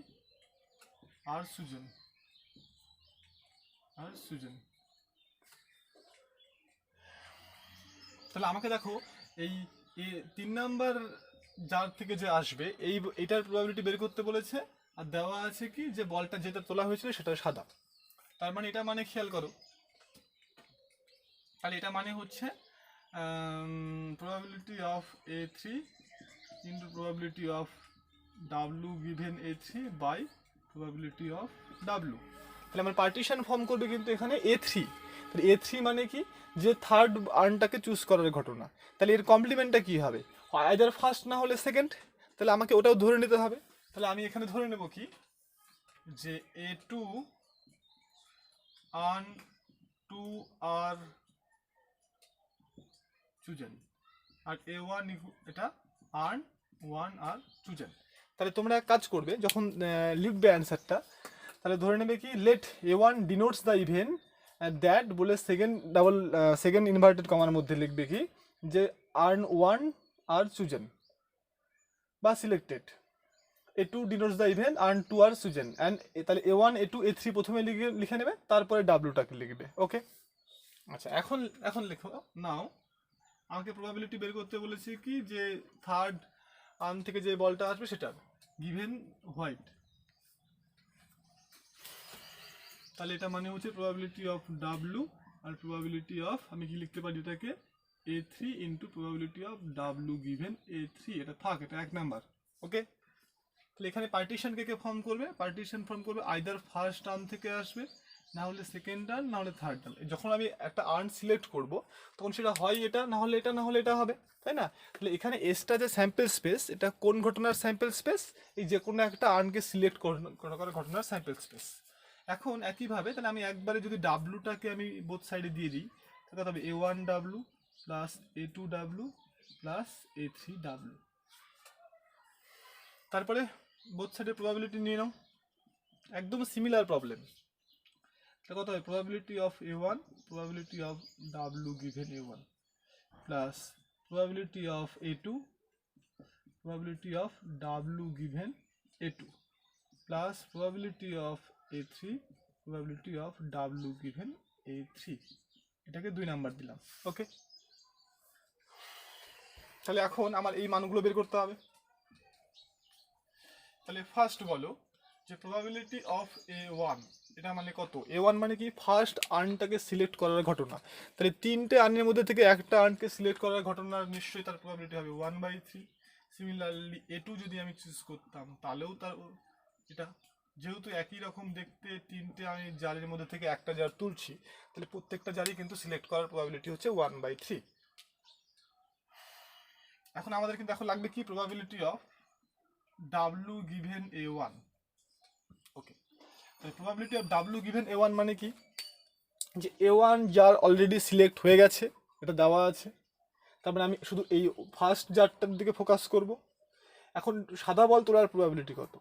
আর সুজন, আর সুজন। তাহলে আমাকে দেখো এই 3 নাম্বার যার থেকে যে আসবে এইটার প্রবাবিলিটি বের করতে বলেছে, আর দেওয়া আছে কি যে বলটা যেটা তোলা হয়েছিল সেটা সাদা। তার মানে এটা মানে খেয়াল করো, তাহলে এটা মানে হচ্ছে probability of A3 into probability of W given A3 by probability of W। তাহলে আমার পার্টিশন ফর্ম করবে কিন্তু এখানে A3। তাহলে A3 মানে কি, যে থার্ড আর্নটাকে চুজ করার ঘটনা। তাহলে এর কমপ্লিমেন্টটা কি হবে, আইদার ফার্স্ট না হলে সেকেন্ড। তাহলে আমাকে ওটাও ধরে নিতে হবে। তাহলে আমি এখানে ধরে নেব কি, যে A2 earn 2 are chosen, R A1 এটা আর্ন 1 আর চুজেন। তাহলে তোমরা এক কাজ করবে, যখন লিখবে অ্যান্সারটা, তাহলে ধরে নেবে কি let A1 denotes the event that বলে সেকেন্ড ইনভার্টেড কমার মধ্যে লিখবে কি, যে আর্ন 1 আর চুজেন বা selected. A2 denotes the event urn 2 are chosen and তাহলে A1 A2 A3 প্রথমে লিখে নেবে, তারপরে ডাব্লুটাকে লিখবে। ওকে, আচ্ছা এখন লেখো নাও। আমাকে প্রবাবিলিটি বের করতে বলেছি কি, যে থার্ড আর্ম থেকে যে বলটা আসবে সেটা গিভেন হোয়াইট। তাহলে এটা মানে হচ্ছে প্রবাবিলিটি অফ ডাব্লু আর প্রবাবিলিটি অফ, আমি কি লিখতে পারি এটাকে, A3 into probability of W given A3। এটা থাক, এটা 1 নাম্বার। ওকে, তাহলে এখানে পার্টিশন কে ফর্ম করবে, পার্টিশন ফর্ম করবে আইদার ফার্স্ট আর্ম থেকে আসবে, না হলে সেকেন্ড আর্ন, না হলে থার্ড আর্ন। যখন আমি একটা আর্ন সিলেক্ট করব তখন সেটা হয় এটা, না হলে এটা, না হলে এটা হবে, তাই না? তাহলে এখানে এসটা যে স্যাম্পল স্পেস, এটা কোন ঘটনার স্যাম্পল স্পেস, এই যে কোনো একটা আর্নকে সিলেক্ট করার ঘটনার স্যাম্পল স্পেস। এখন একইভাবে তাহলে আমি একবারে যদি ডাব্লুটাকে আমি বোথ সাইডে দিয়ে দিই, তাহলে হবে A1 W plus A2 W plus A3 W. তারপরে বোথ সাইডের প্রবাবিলিটি নিয়ে নাও, একদম সিমিলার প্রবলেম। কত হয়, probability of A1 probability of W given A1 plus probability of A2 probability of W given A2 plus probability of A3 probability of W given A3। এটাকে 2 number দিলাম। ওকে, তাহলে এখন আমার এই মানগুলো বের করতে হবে। তাহলে ফার্স্ট বলো যে প্রবাবিলিটি অফ A1, এটা মানে কত, A1 মানে কি ফার্স্ট আর্নটাকে সিলেক্ট করার ঘটনা। তাহলে 3টে আর্নের মধ্যে থেকে একটা আর্নকে সিলেক্ট করার ঘটনার নিশ্চয়ই তার প্রবাবিলিটি হবে 1/3। সিমিলারলি A2 যদি আমি চুজ করতাম তাহলেও তার এটা, যেহেতু একই রকম দেখতে 3টে আমি জারের মধ্যে থেকে একটা জার তুলছি, তাহলে প্রত্যেকটা জারই কিন্তু সিলেক্ট করার প্রবাবিলিটি হচ্ছে 1/3। এখন আমাদের কিন্তু এখন লাগবে কি, probability of W given A1। ওকে, তাহলে probability of W given A1 মানে কি, যে A1 যার অলরেডি সিলেক্ট হয়ে গেছে, এটা দেওয়া আছে। তারপরে আমি শুধু এই ফার্স্ট জারটার দিকে ফোকাস করব। এখন সাদা বল তোলার প্রবাবিলিটি কত,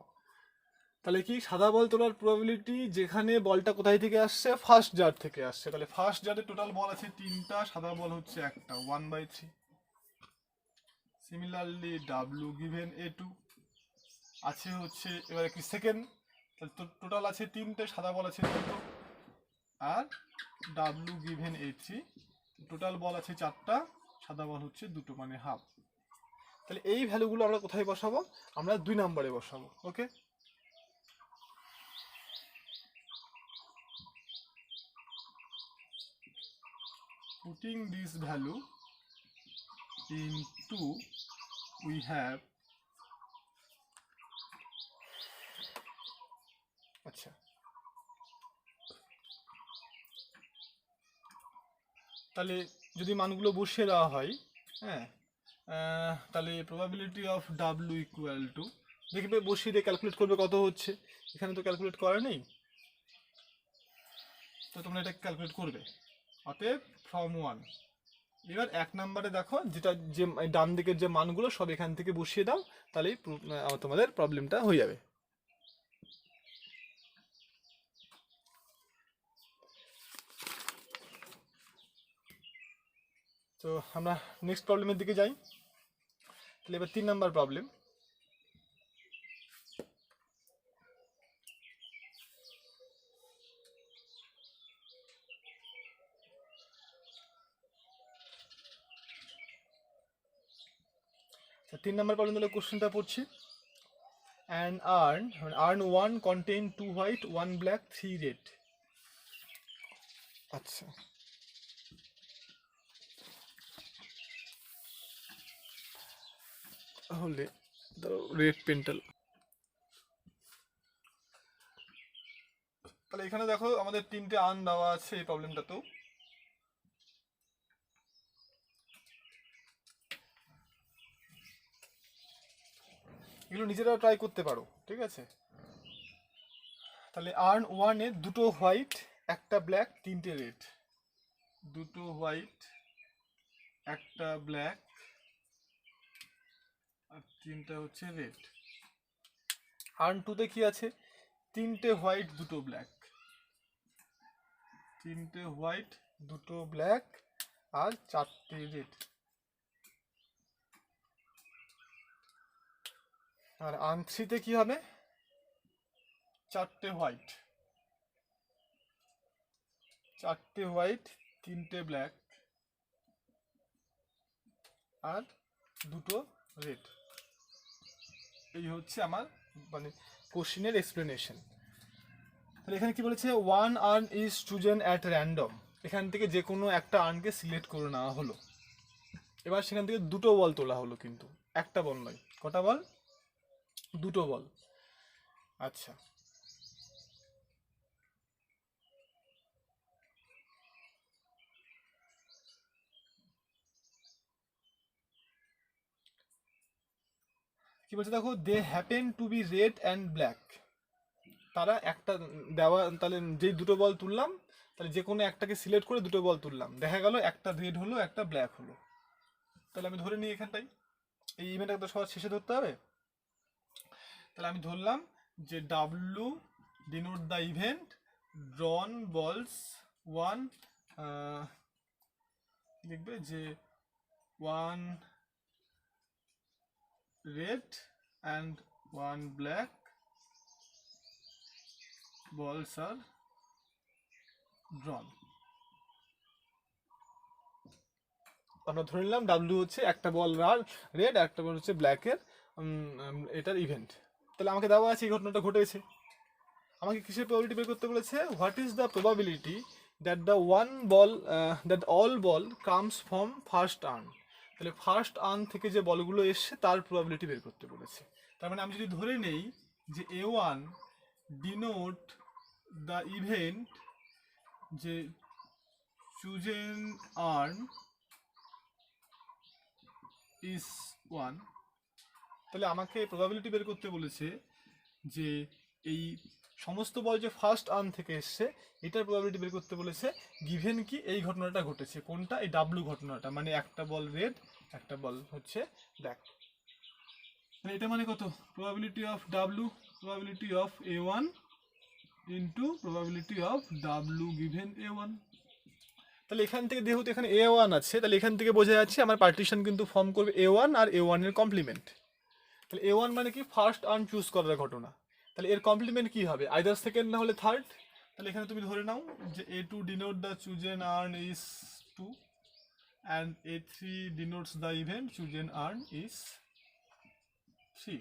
তাহলে কি সাদা বল তোলার প্রবাবিলিটি, যেখানে বলটা কোথায় থেকে আসছে, ফার্স্ট জার থেকে আসছে। তাহলে ফার্স্ট জারে টোটাল বল আছে 3টা, সাদা বল হচ্ছে একটা, 1/3। সিমিলারলি W given A2 আছে হচ্ছে এবারে কি সেকেন্ড, তাহলে টোটাল আছে 3টে, সাদা বল আছে 2টো, আর W given A3 টোটাল বল আছে 4টা, সাদা বল হচ্ছে 2টো, মানে হাফ। তাহলে এই ভ্যালুগুলো আমরা কোথায় বসাবো, আমরা 2 নম্বরে বসাবো। ওকে, putting this value into, we have, আচ্ছা তাহলে যদি মানগুলো বসিয়ে দেওয়া হয়, হ্যাঁ, তাহলে probability of W equal two, দেখবে বসিয়ে দিয়ে ক্যালকুলেট করবে কত হচ্ছে, এখানে তো ক্যালকুলেট করা নেই, তো তোমরা এটা ক্যালকুলেট করবে। অতএব ফ্রম 1, এবার 1 নম্বরে দেখো যেটা, যে ডান দিকের যে মানগুলো সব এখান থেকে বসিয়ে দাও, তাহলেই তোমাদের প্রবলেমটা হয়ে যাবে। তো আমরা নেক্সট প্রবলেমের দিকে যাই। তাহলে এবার 3 নম্বর প্রবলেম। 3 নম্বর প্রবলেম তাহলে কোশ্চেনটা পড়ছি। And earn 1 contain 2 white 1 black 3 red. আচ্ছা, তাহলে রেড পেন্টাল, তাহলে এখানে দেখো আমাদের 3টে আর্ন দেওয়া আছে এই প্রবলেমটাতেও। এগুলো নিজেরাও ট্রাই করতে পারো, ঠিক আছে। তাহলে আর্ন 1-এ 2টো হোয়াইট 1টা ব্ল্যাক 3টে রেড, 2টো হোয়াইট 1টা ব্ল্যাক আর 3টা হচ্ছে রেড। আর্ন 2-তে কি আছে? 3টে হোয়াইট 2টো ব্ল্যাক, 3টে হোয়াইট 2টো ব্ল্যাক আর 4টে রেড। আর আর্ন 3-তে কি হবে? 4টে হোয়াইট, 4টে হোয়াইট 3টে ব্ল্যাক আর 2টো রেড। এই হচ্ছে আমার মানে কোশ্চেনের এক্সপ্লেনেশন। তাহলে এখানে কি বলেছে? 1 urn is chosen at random. এখান থেকে যে কোনো একটা আর্নকে সিলেক্ট করে নেওয়া হলো। এবার সেখান থেকে 2টো বল তোলা হলো, কিন্তু একটা বল নয়। কটা বল? 2টো বল। আচ্ছা, কি বলছে দেখো, they happen to be red and black. তারা একটা দেওয়া, তাহলে যেই 2টো বল তুললাম, তাহলে যে কোনো একটাকে সিলেক্ট করে 2টো বল তুললাম, দেখা গেল একটা রেড হলো একটা ব্ল্যাক হলো। তাহলে আমি ধরে নিই এখানটাই, এই ইভেন্টটা তো সবার শেষে ধরতে হবে। তাহলে আমি ধরলাম যে ডাব্লু ডিনোট দ্য ইভেন্ট ড্রন বলস 1, লিখবে যে 1 রেড অ্যান্ড 1 ব্ল্যাক বলস আর ড্রন। আমরা ধরে নিলাম ডাব্লু হচ্ছে একটা বল রেড, একটা বল হচ্ছে ব্ল্যাকের এটার ইভেন্ট। তাহলে আমাকে দেওয়া আছে এই ঘটনাটা ঘটেছে। আমাকে কিসের প্রবাবিলিটি বের করতে বলেছে? What is the probability that the that all ball comes from first earn. তাহলে ফার্স্ট আর্ন থেকে যে বলগুলো এসছে তার প্রবাবিলিটি বের করতে বলেছে। তার মানে আমি যদি ধরে নেই যে A1 ডিনোট দ্য ইভেন্ট যে চুজেন আর্ন ইজ 1, তাহলে আমাকে প্রবাবিলিটি বের করতে বলেছে যে এই সমস্ত বল যে ফার্স্ট আর্ন থেকে এসছে এটার প্রবাবিলিটি বের করতে বলেছে, গিভেন কি এই ঘটনাটা ঘটেছে। কোনটা? এই ডাব্লু ঘটনাটা, মানে একটা বল রেড একটা বল হচ্ছে ব্ল্যাক। মানে এটা মানে কত? Probability of W, probability of A1 into probability of W given A1। তাহলে এখান থেকে যেহেতু এখানে A1 আছে, তাহলে এখান থেকে বোঝা যাচ্ছে আমার পার্টিশন কিন্তু ফর্ম করবে A1 আর A1 এর কমপ্লিমেন্ট। তাহলে A1 মানে কি? ফার্স্ট আর্ন চুজ করার ঘটনা। তাহলে এর কমপ্লিমেন্ট কি হবে? আইদার সেকেন্ড না হলে থার্ড। তাহলে এখানে তুমি ধরে নাও যে A2 denote the chosen urn is 2 and A3 denotes the event chosen urn is 3।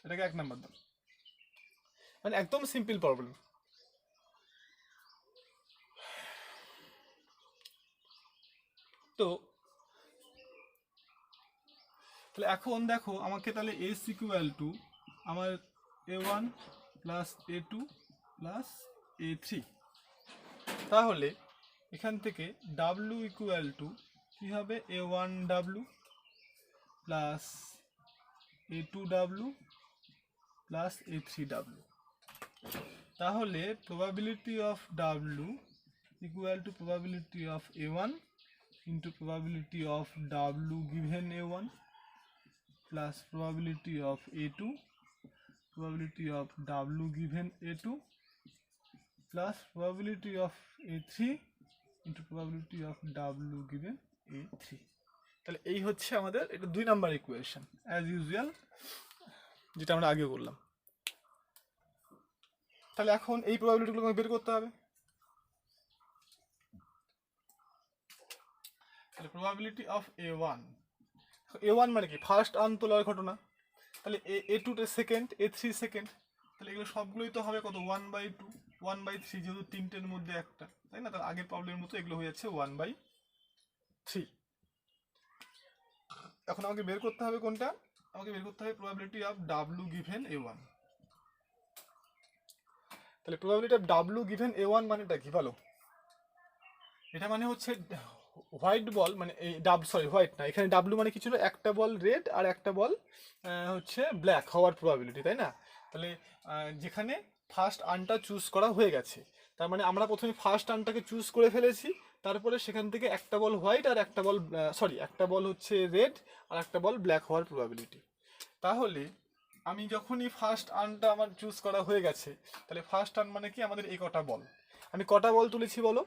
এটাকে 1 নাম্বার দাও। মানে একদম সিম্পল প্রবলেম। তো তাহলে এখন দেখো আমাকে তাহলে এস ইকুয়াল টু আমার A1 plus A2 plus A3। তাহলে এখান থেকে ডাব্লু ইকুয়াল টু কী হবে? A1 W plus A2 W plus A3 W. তাহলে probability of W equal to probability of A1 into probability of W given A1 plus probability of A2, probability of W given A2 plus probability of A3 into probability of W given A3। তাহলে এই হচ্ছে আমাদের এটা 2 number equation as usual, যেটা আমরা আগে করলাম। তাহলে এখন এই প্রবাবিলিটিগুলো আমাকে বের করতে হবে। তাহলে প্রবাবিলিটি অফ A1, A1 মানে কি ফার্স্ট আর্ন তোলার ঘটনা, তাহলে A2 সেকেন্ড, A3 সেকেন্ড, তাহলে এগুলো সবগুলোই তো হবে কত 1/2, 1/3, যেহেতু তিনটের মধ্যে একটা, তাই না? তার আগের প্রবলেমের মতো এগুলো হয়ে যাচ্ছে 1/3। এখন আমাকে বের করতে হবে কোনটা, আমাকে বের করতে হবে probability of W given A1। তাহলে probability of W given A1 মানেটা কি বলো? এটা মানে হচ্ছে হোয়াইট বল, মানে এই হোয়াইট না, এখানে ডাব্লু মানে কি ছিল, একটা বল রেড আর একটা বল হচ্ছে ব্ল্যাক হওয়ার প্রবাবিলিটি, তাই না? তাহলে যেখানে ফার্স্ট আর্নটা চুজ করা হয়ে গেছে, তার মানে আমরা প্রথমে ফার্স্ট আর্নটাকে চুজ করে ফেলেছি, তারপরে সেখান থেকে একটা বল হোয়াইট আর একটা বল একটা বল হচ্ছে রেড আর একটা বল ব্ল্যাক হওয়ার প্রবাবিলিটি। তাহলে আমি যখনই ফার্স্ট আর্নটা আমার চুজ করা হয়ে গেছে, তাহলে ফার্স্ট আর্ন মানে কি আমাদের এই কটা বল, আমি কটা বল তুলেছি বলো?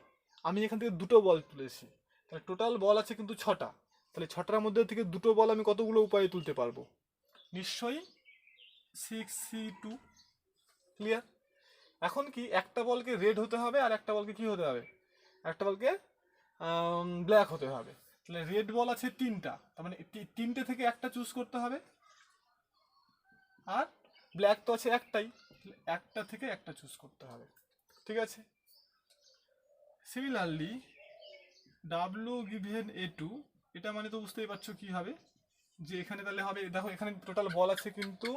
আমি এখান থেকে দুটো বল তুলেছি, তাহলে টোটাল বল আছে কিন্তু 6টা, তাহলে 6টার মধ্যে থেকে দুটো বল আমি কতগুলো উপায়ে তুলতে পারবো? নিশ্চয়ই 6C2। ক্লিয়ার? এখন কি একটা বলকে রেড হতে হবে আর একটা বলকে কি হতে হবে, একটা বলকে ব্ল্যাক হতে হবে। তাহলে রেড বল আছে 3টা, তার মানে 3টে থেকে একটা চুজ করতে হবে, আর ব্ল্যাক তো আছে একটাই, একটা থেকে একটা চুজ করতে হবে। ঠিক আছে? সিমিলারলি W গিভেন A2, এটা মানে তো বুঝতেই পারছো কি হবে, যে এখানে তাহলে হবে, দেখো এখানে টোটাল বল আছে কিন্তু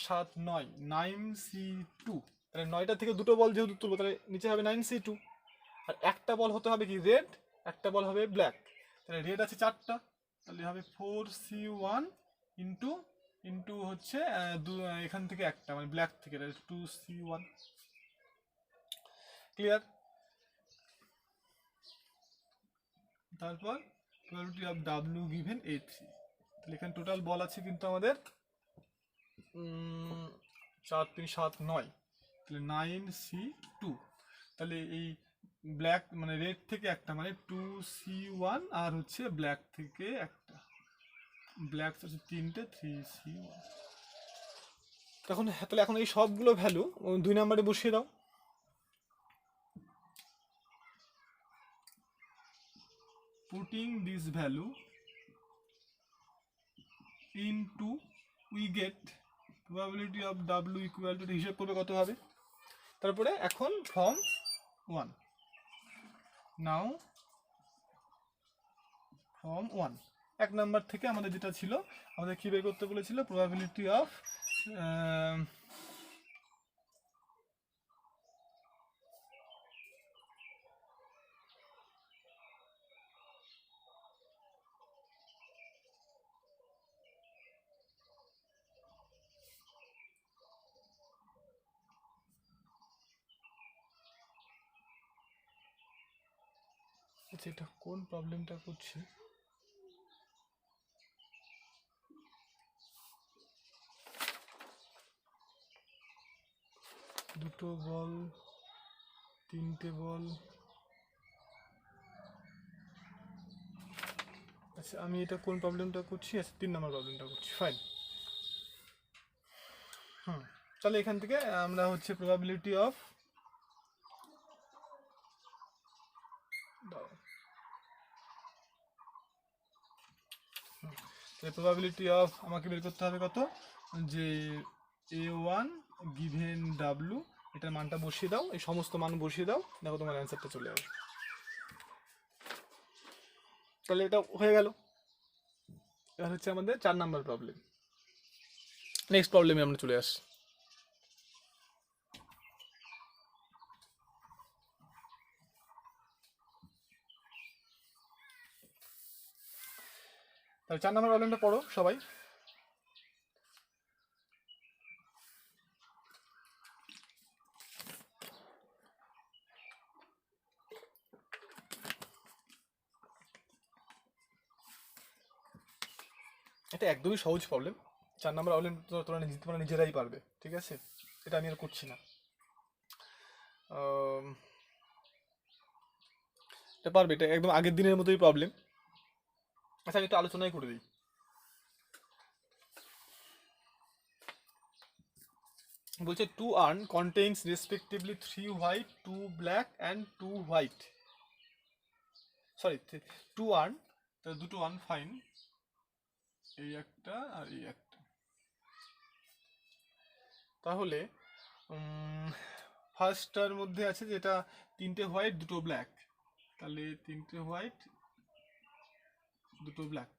7, 9, 9C2, তাহলে 9টা থেকে দুটো বল যেহেতু তুলবো, তাহলে নিচে হবে 9C2, আর একটা বল হতে হবে কি রেড, একটা বল হবে ব্ল্যাক, তাহলে রেড আছে 4টা, তাহলে হবে 4C1 ইন্টু ইন্টু হচ্ছে এখান থেকে একটা মানে ব্ল্যাক থেকে 2C1। ক্লিয়ার? তারপর probability of W given A3, তাহলে এখানে টোটাল বল আছে কিন্তু আমাদের 4, 3, 7, 9, তাহলে 9C2, তাহলে এই ব্ল্যাক মানে রেড থেকে একটা মানে 2C1, আর হচ্ছে ব্ল্যাক থেকে একটা, ব্ল্যাক হচ্ছে 3টে 3C1। তখন তাহলে এখন এই সবগুলো ভ্যালু 2 নম্বরে বসিয়ে দাও। Putting this value into, we get probability of W equal to, হিসাব করবে কত হবে, তারপরে এখন ফর্ম 1, নাও ফর্ম 1 এক নাম্বার থেকে আমাদের যেটা ছিল, আমাদের কি বের করতে বলেছিল, প্রবাবিলিটি অফ আচ্ছা এটা কোন প্রবলেমটা করছি, দুটো বল, 3টে বল, আচ্ছা আমি এটা কোন প্রবলেমটা করছি, আচ্ছা 3 নম্বর প্রবলেমটা করছি, ফাইন। তাহলে এখান থেকে আমরা হচ্ছে প্রবাবিলিটি অফ প্রবাবিলিটি অফ আমাকে বের করতে হবে কত, যে A1 গিভেন W, এটার মানটা বসিয়ে দাও, এই সমস্ত মান বসিয়ে দাও, দেখো তোমার অ্যান্সারটা চলে আসবে। তাহলে এটা হয়ে গেল, এবার হচ্ছে আমাদের 4 নাম্বার প্রবলেম। নেক্সট প্রবলেমে আমরা চলে আসি। তাহলে 4 নাম্বার প্রবলেমটা পড়ো সবাই। এটা একদমই সহজ প্রবলেম, 4 নাম্বার প্রবলেম তোমরা নিজেরাই পারবে, ঠিক আছে? এটা আমি আর করছি না, এটা পারবে, এটা একদম আগের দিনের মতোই প্রবলেম। আচ্ছা আমি একটু আলোচনাই করে দিই। বলছে 2 earn contains respectively 3 white, 2 black and 2 white, sorry 2 earn, দুটো আর্ন, ফাইন, এই একটা আর এই একটা। তাহলে ফার্স্টটার মধ্যে আছে যেটা 3টে হোয়াইট 2টো ব্ল্যাক, তাহলে 3টে হোয়াইট 2টো ব্ল্যাক।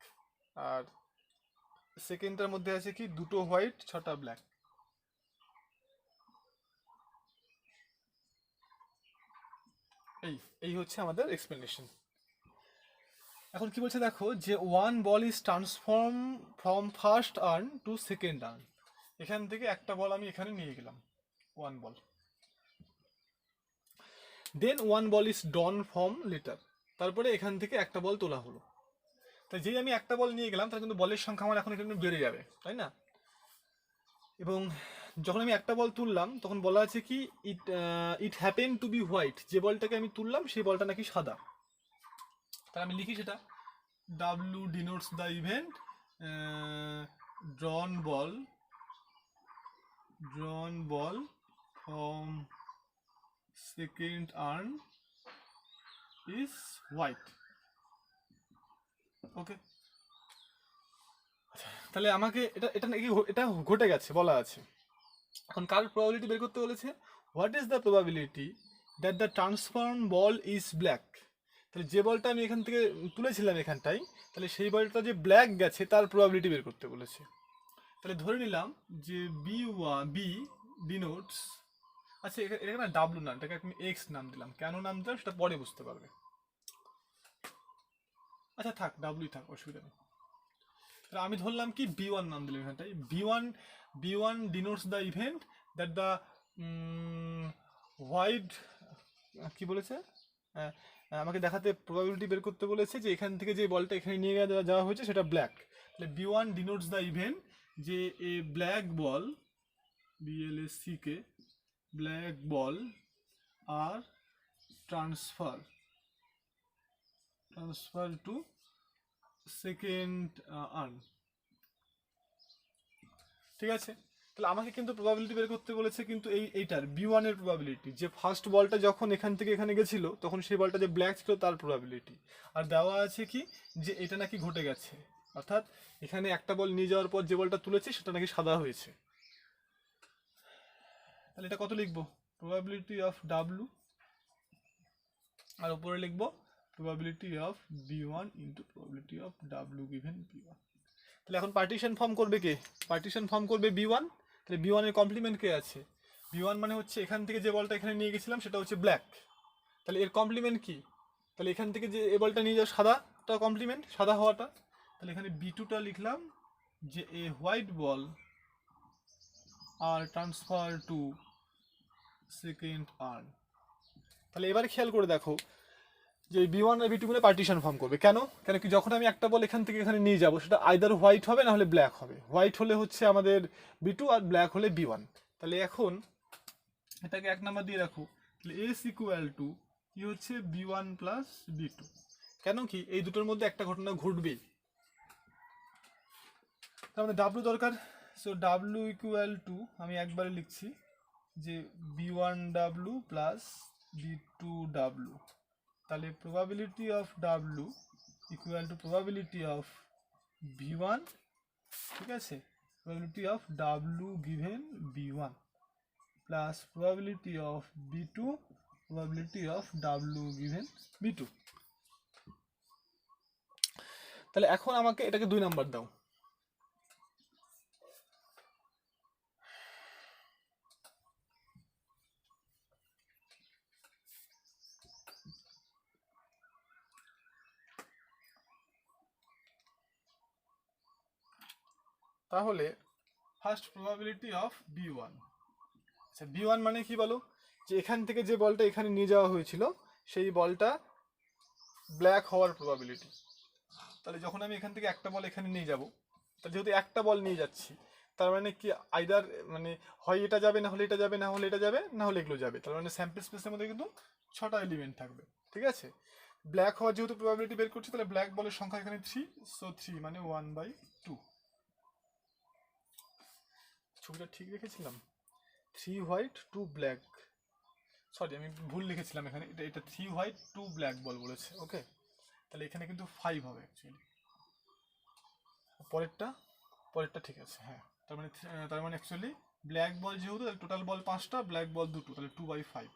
আর সেকেন্ডটার মধ্যে আছে কি 2টো হোয়াইট 6টা ব্ল্যাক। এই এই হচ্ছে আমাদের এক্সপ্লেনেশন। এখন কি বলছে দেখো, যে one ball is transform from first urn to second urn. এখান থেকে একটা বল আমি এখানে নিয়ে গেলাম, one ball. Then one ball is drawn from latter, তারপরে এখান থেকে একটা বল তোলা হলো। তাই যেই আমি একটা বল নিয়ে গেলাম তাহলে কিন্তু বলের সংখ্যা আমার এখন এখানে বেড়ে যাবে, তাই না? এবং যখন আমি একটা বল তুললাম তখন বলা আছে কি it happen to be white, যে বলটাকে আমি তুললাম সেই বলটা নাকি সাদা। তাহলে আমি লিখি সেটা, W denotes the event drawn ball from second arm is white. ওকে, তাহলে আমাকে এটা এটা নাকি এটা ঘটে গেছে বলা আছে। এখন কার প্রবাবিলিটি বের করতে বলেছে? What is the probability that the transform ball is black. তাহলে যে বলটা আমি এখান থেকে তুলেছিলাম এখানটায়, তাহলে সেই বলটা যে ব্ল্যাক গেছে তার প্রবাবিলিটি বের করতে বলেছে। তাহলে ধরে নিলাম যে বি ডিনোটস, আচ্ছা এখানে না ডাব্লু নাম, এটাকে আমি এক্স নাম দিলাম। কেন নাম দিলাম সেটা পরে বুঝতে পারবে। আচ্ছা থাক, ডাব্লুই থাক, অসুবিধা নেই। তাহলে আমি ধরলাম কি B1 নাম দিলাম এখানটায়। B1 denotes the event that the white, কি বলেছে, আমাকে দেখাতে প্রবাবিলিটি বের করতে বলেছে যে এখান থেকে যে বলটা এখানে নিয়ে যাওয়া হয়েছে সেটা ব্ল্যাক। তাহলে B1 ডিনোটস দ্য ইভেন্ট যে a black ball, BLACK, black ball are transfer to second urn. ঠিক আছে, তাহলে আমাকে কিন্তু প্রবাবিলিটি বের করতে বলেছে কিন্তু এইটার B1 এর প্রবাবিলিটি, যে ফার্স্ট বলটা যখন এখান থেকে এখানে গেছিল তখন সেই বলটা যে ব্ল্যাক ছিল তার প্রবাবিলিটি। আর দেওয়া আছে কি যে এটা নাকি ঘটে গেছে, অর্থাৎ এখানে একটা বল নিয়ে যাওয়ার পর যে বলটা তুলেছে সেটা নাকি সাদা হয়েছে। তাহলে এটা কত লিখবো? প্রবাবিলিটি অফ W, আর উপরে লিখবো probability of B1 into probability of W given B1। তাহলে এখন পার্টিশন ফর্ম করবে কে? পার্টিশন ফর্ম করবে B1। তাহলে B1 এর কমপ্লিমেন্ট কে আছে? B1 মানে হচ্ছে এখান থেকে যে বলটা এখানে নিয়ে গেছিলাম সেটা হচ্ছে ব্ল্যাক, তাহলে এর কমপ্লিমেন্ট কি? তাহলে এখান থেকে যে এ বলটা নিয়ে যাওয়া সাদাটা কমপ্লিমেন্ট, সাদা হওয়াটা। তাহলে এখানে B2টা লিখলাম যে a white ball are transfer to second urn. তাহলে এবার খেয়াল করে দেখো যে B1 আর B2 মিলে পার্টিশন ফর্ম করবে। কেন কি যখন আমি একটা বল এখান থেকে এখানে নিয়ে যাব সেটা আইদার হোয়াইট হবে না হলে ব্ল্যাক হবে। হোয়াইট হলে হচ্ছে আমাদের B2 আর ব্ল্যাক হলে B1। তাহলে এখন এটাকে 1 নাম্বার দিয়ে রাখো। তাহলে এস ইকুয়াল টু কি হচ্ছে B1 প্লাস B2। কেন কি এই দুটোর মধ্যে একটা ঘটনা ঘটবেই, তার মানে W দরকার। সো W ইকুয়াল টু আমি একবারে লিখছি যে B1W প্লাস B2W। তাহলে probability of W equal to probability of B1, ঠিক আছে, probability of W given B1 plus probability of B2, probability of W given B2। তাহলে এখন আমাকে এটাকে 2 নাম্বার দাও। তাহলে ফার্স্ট প্রবাবিলিটি অফ B1, আচ্ছা B1 মানে কি বলো, যে এখান থেকে যে বলটা এখানে নিয়ে যাওয়া হয়েছিল সেই বলটা ব্ল্যাক হওয়ার প্রবাবিলিটি। তাহলে যখন আমি এখান থেকে একটা বল এখানে নিয়ে যাব, তাহলে যেহেতু একটা বল নিয়ে যাচ্ছি তার মানে কি আইদার মানে হয় এটা যাবে না হলে এটা যাবে, না হলে এটা যাবে, না হলে এগুলো যাবে। তার মানে স্যাম্পল স্পেসের মধ্যে কিন্তু 6টা এলিমেন্ট থাকবে, ঠিক আছে। ব্ল্যাক হওয়ার যেহেতু প্রবাবিলিটি বের করছি তাহলে ব্ল্যাক বলের সংখ্যা এখানে 3, সো 3 মানে 1/2। ছবিটা ঠিক রেখেছিলাম, 3 হোয়াইট 2 ব্ল্যাক, সরি আমি ভুল লিখেছিলাম এখানে, এটা 3 হোয়াইট 2 ব্ল্যাক বল বলেছে। ওকে, তাহলে এখানে কিন্তু 5 হবে অ্যাকচুয়ালি। পরেরটা ঠিক আছে, হ্যাঁ। তার মানে অ্যাকচুয়ালি ব্ল্যাক বল যেহেতু, তাহলে টোটাল বল 5টা, ব্ল্যাক বল 2টো, তাহলে 2/5।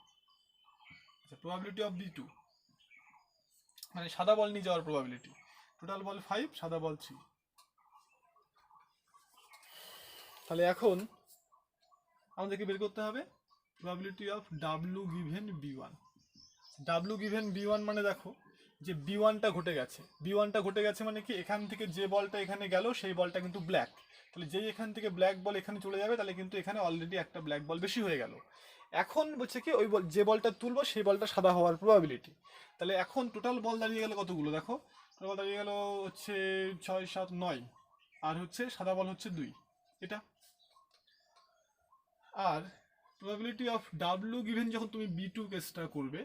আচ্ছা, প্রবাবিলিটি অফ B2 মানে সাদা বল নিয়ে যাওয়ার প্রবাবিলিটি, টোটাল বল 5, সাদা বল 3। তাহলে এখন আমাদেরকে বের করতে হবে probability of W given B1। W given B1 মানে দেখো যে B1টা ঘটে গেছে, B1টা ঘটে গেছে মানে কি, এখান থেকে যে বলটা এখানে গেল সেই বলটা কিন্তু ব্ল্যাক, তাহলে যেই এখান থেকে ব্ল্যাক বল এখানে চলে যাবে, তাহলে কিন্তু এখানে অলরেডি একটা ব্ল্যাক বল বেশি হয়ে গেল। এখন বলছে কি ওই বল, যে বলটা তুলবো সেই বলটা সাদা হওয়ার প্রবাবিলিটি। তাহলে এখন টোটাল বল দাঁড়িয়ে গেল কতগুলো, দেখো টোটাল বল দাঁড়িয়ে গেল হচ্ছে 6, 7, 9, আর হচ্ছে সাদা বল হচ্ছে 2, এটা। আর প্রবাবিলিটি অফ W গিভেন যখন তুমি B2 কেসটা করবে,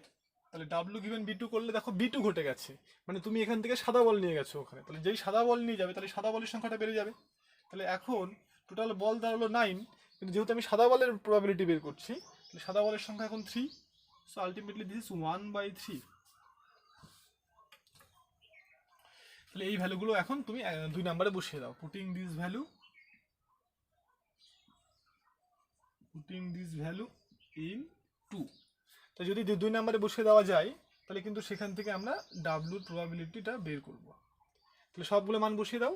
তাহলে W গিভেন B2 করলে দেখো B2 ঘটে গেছে, মানে তুমি এখান থেকে সাদা বল নিয়ে গেছো ওখানে, তাহলে যেই সাদা বল নিয়ে যাবে তাহলে সাদা বলের সংখ্যাটা বেড়ে যাবে। তাহলে এখন টোটাল বল দাঁড়ালো 9, কিন্তু যেহেতু আমি সাদা বলের প্রবাবিলিটি বের করছি, তাহলে সাদা বলের সংখ্যা এখন 3, সো আলটিমেটলি দিস ইজ 1/3। তাহলে এই ভ্যালুগুলো এখন তুমি 2 নম্বরে বসিয়ে দাও, পুটিং দিস ভ্যালু ইন 2। তো যদি 2 নম্বরে বসিয়ে দেওয়া যায়, তাহলে কিন্তু সেখান থেকে আমরা ডাব্লুর প্রবাবিলিটিটা বের করব। তাহলে সবগুলো মান বসিয়ে দাও,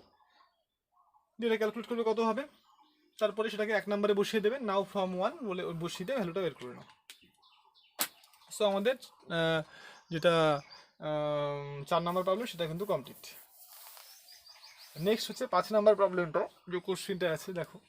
দিয়ে ক্যালকুলেট করবে কত হবে, তারপরে সেটাকে 1 নম্বরে বসিয়ে দেবে, নাও ফ্রম 1 বলে বসিয়ে দিয়ে ভ্যালুটা বের করে নাও। সো আমাদের যেটা 4 নম্বর প্রবলেম সেটা কিন্তু কমপ্লিট। নেক্সট হচ্ছে 5 নম্বর প্রবলেমটা, যে কোশ্চেনটা আছে দেখো।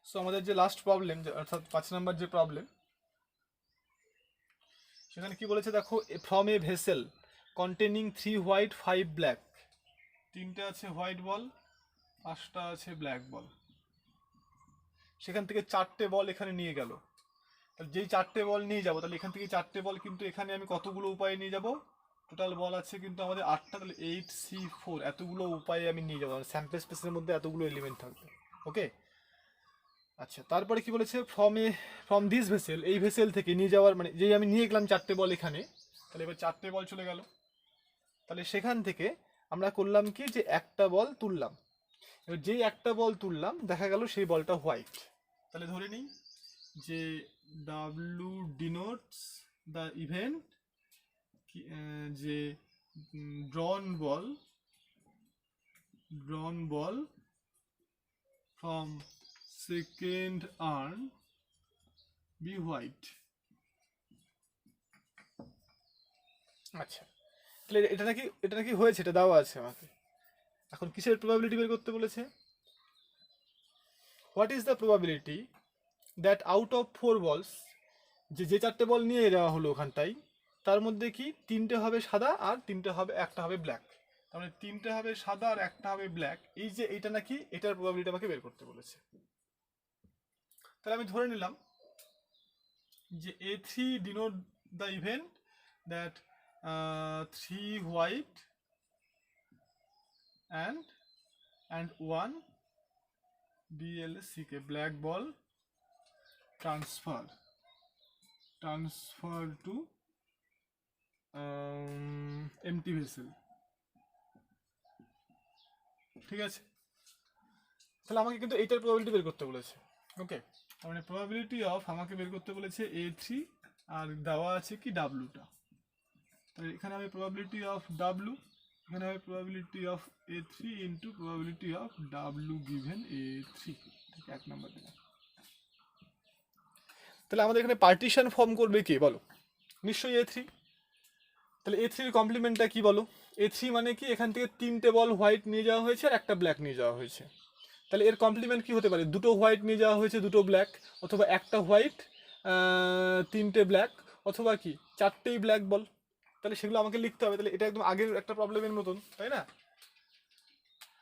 সো আমাদের যে লাস্ট প্রবলেম, অর্থাৎ 5 নম্বর যে প্রবলেম, সেখানে কি বলেছে দেখো, from a vessel containing 3 white 5 black, 3টে আছে হোয়াইট বল, 5টা আছে ব্ল্যাক বল, সেখান থেকে 4টে বল এখানে নিয়ে গেল। তাহলে যেই 4টে বল নিয়ে যাবো, তাহলে এখান থেকে 4টে বল কিন্তু এখানে আমি কতগুলো উপায়ে নিয়ে যাব, টোটাল বল আছে কিন্তু আমাদের 8টা, তাহলে 8C4 এতগুলো উপায়ে আমি নিয়ে যাবো, স্যাম্পল স্পেসের মধ্যে এতগুলো এলিমেন্ট থাকবে। ওকে, আচ্ছা, তারপরে কি বলেছে, ফ্রম দিস ভেসেল, এই ভেসেল থেকে নিয়ে যাওয়ার, মানে যেই আমি নিয়ে গেলাম 4টে বল এখানে, তাহলে এবার 4টে বল চলে গেল, তাহলে সেখান থেকে আমরা করলাম কি, যে একটা বল তুললাম, এবার যেই একটা বল তুললাম দেখা গেল সেই বলটা হোয়াইট, তাহলে ধরে নিই যে ডাব্লু ডিনোটস দ্য ইভেন্ট, যে drawn ball from second urn be white. আচ্ছা, তাহলে এটা নাকি হয়েছে, এটা দেওয়া আছে আমাকে। এখন কিসের প্রবাবিলিটি বের করতে বলেছে, what is the probability that out of 4 বলস, যে 4টে বল নিয়ে যাওয়া হলো ওখানটাই, তার মধ্যে কি 3টে হবে সাদা আর একটা হবে ব্ল্যাক, তার মানে 3টে হবে সাদা আর একটা হবে ব্ল্যাক, এই যে এইটা নাকি, এটার প্রবাবিলিটি আমাকে বের করতে বলেছে। তাহলে আমি ধরে নিলাম যে A3 denote the event that 3 white and 1 BLCK black ball transfer to empty vessel। ঠিক আছে, তাহলে আমাকে কিন্তু এইটার প্রবাবিলিটি বের করতে বলেছে। ওকে, মানে প্রবাবিলিটি অফ আমাকে বের করতে বলেছে A3, আর দেওয়া আছে কি ডাব্লুটা, তাহলে এখানে হবে প্রবাবিলিটি অফ ডাব্লু, এখানে হবে probability of A3 into probability of W given A3, ঠিক 1 নম্বর দিলাম। তাহলে আমাদের এখানে পার্টিশন ফর্ম করবে কে বলো, নিশ্চয়ই A3। তাহলে A3 এর কমপ্লিমেন্টটা কি বলো, A3 মানে কি, এখান থেকে 3টে বল হোয়াইট নিয়ে যাওয়া হয়েছে আর একটা ব্ল্যাক নিয়ে যাওয়া হয়েছে, তাহলে এর কমপ্লিমেন্ট কি হতে পারে, 2টো হোয়াইট নিয়ে যাওয়া হয়েছে 2টো ব্ল্যাক, অথবা একটা হোয়াইট 3টে ব্ল্যাক, অথবা কি 4টেই ব্ল্যাক বল। তাহলে সেগুলো আমাকে লিখতে হবে। তাহলে এটা একদম আগের একটা প্রবলেমের মতন, তাই না?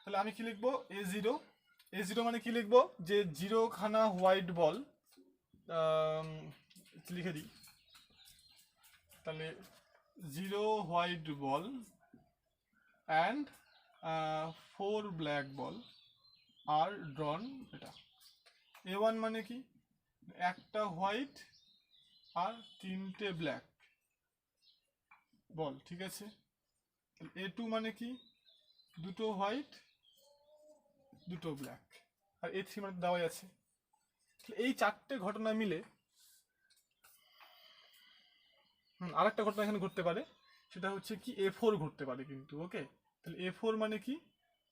তাহলে আমি কি লিখবো? A0 মানে কি লিখবো? যে 0 খানা হোয়াইট বল, লিখে দিই তাহলে 0 white ball and 4 black ball are drawn. এটা A1 মানে কি? একটা হোয়াইট আর 3টে ব্ল্যাক বল, ঠিক আছে। A2 মানে কি? দুটো হোয়াইট দুটো ব্ল্যাক, আর A3 মানে দেওয়াই আছে। এই 4টে ঘটনা মিলে আরেকটা ঘটনা এখানে ঘটতে পারে, সেটা হচ্ছে কি A4 ঘটতে পারে কিন্তু। ওকে, তাহলে A4 মানে কি?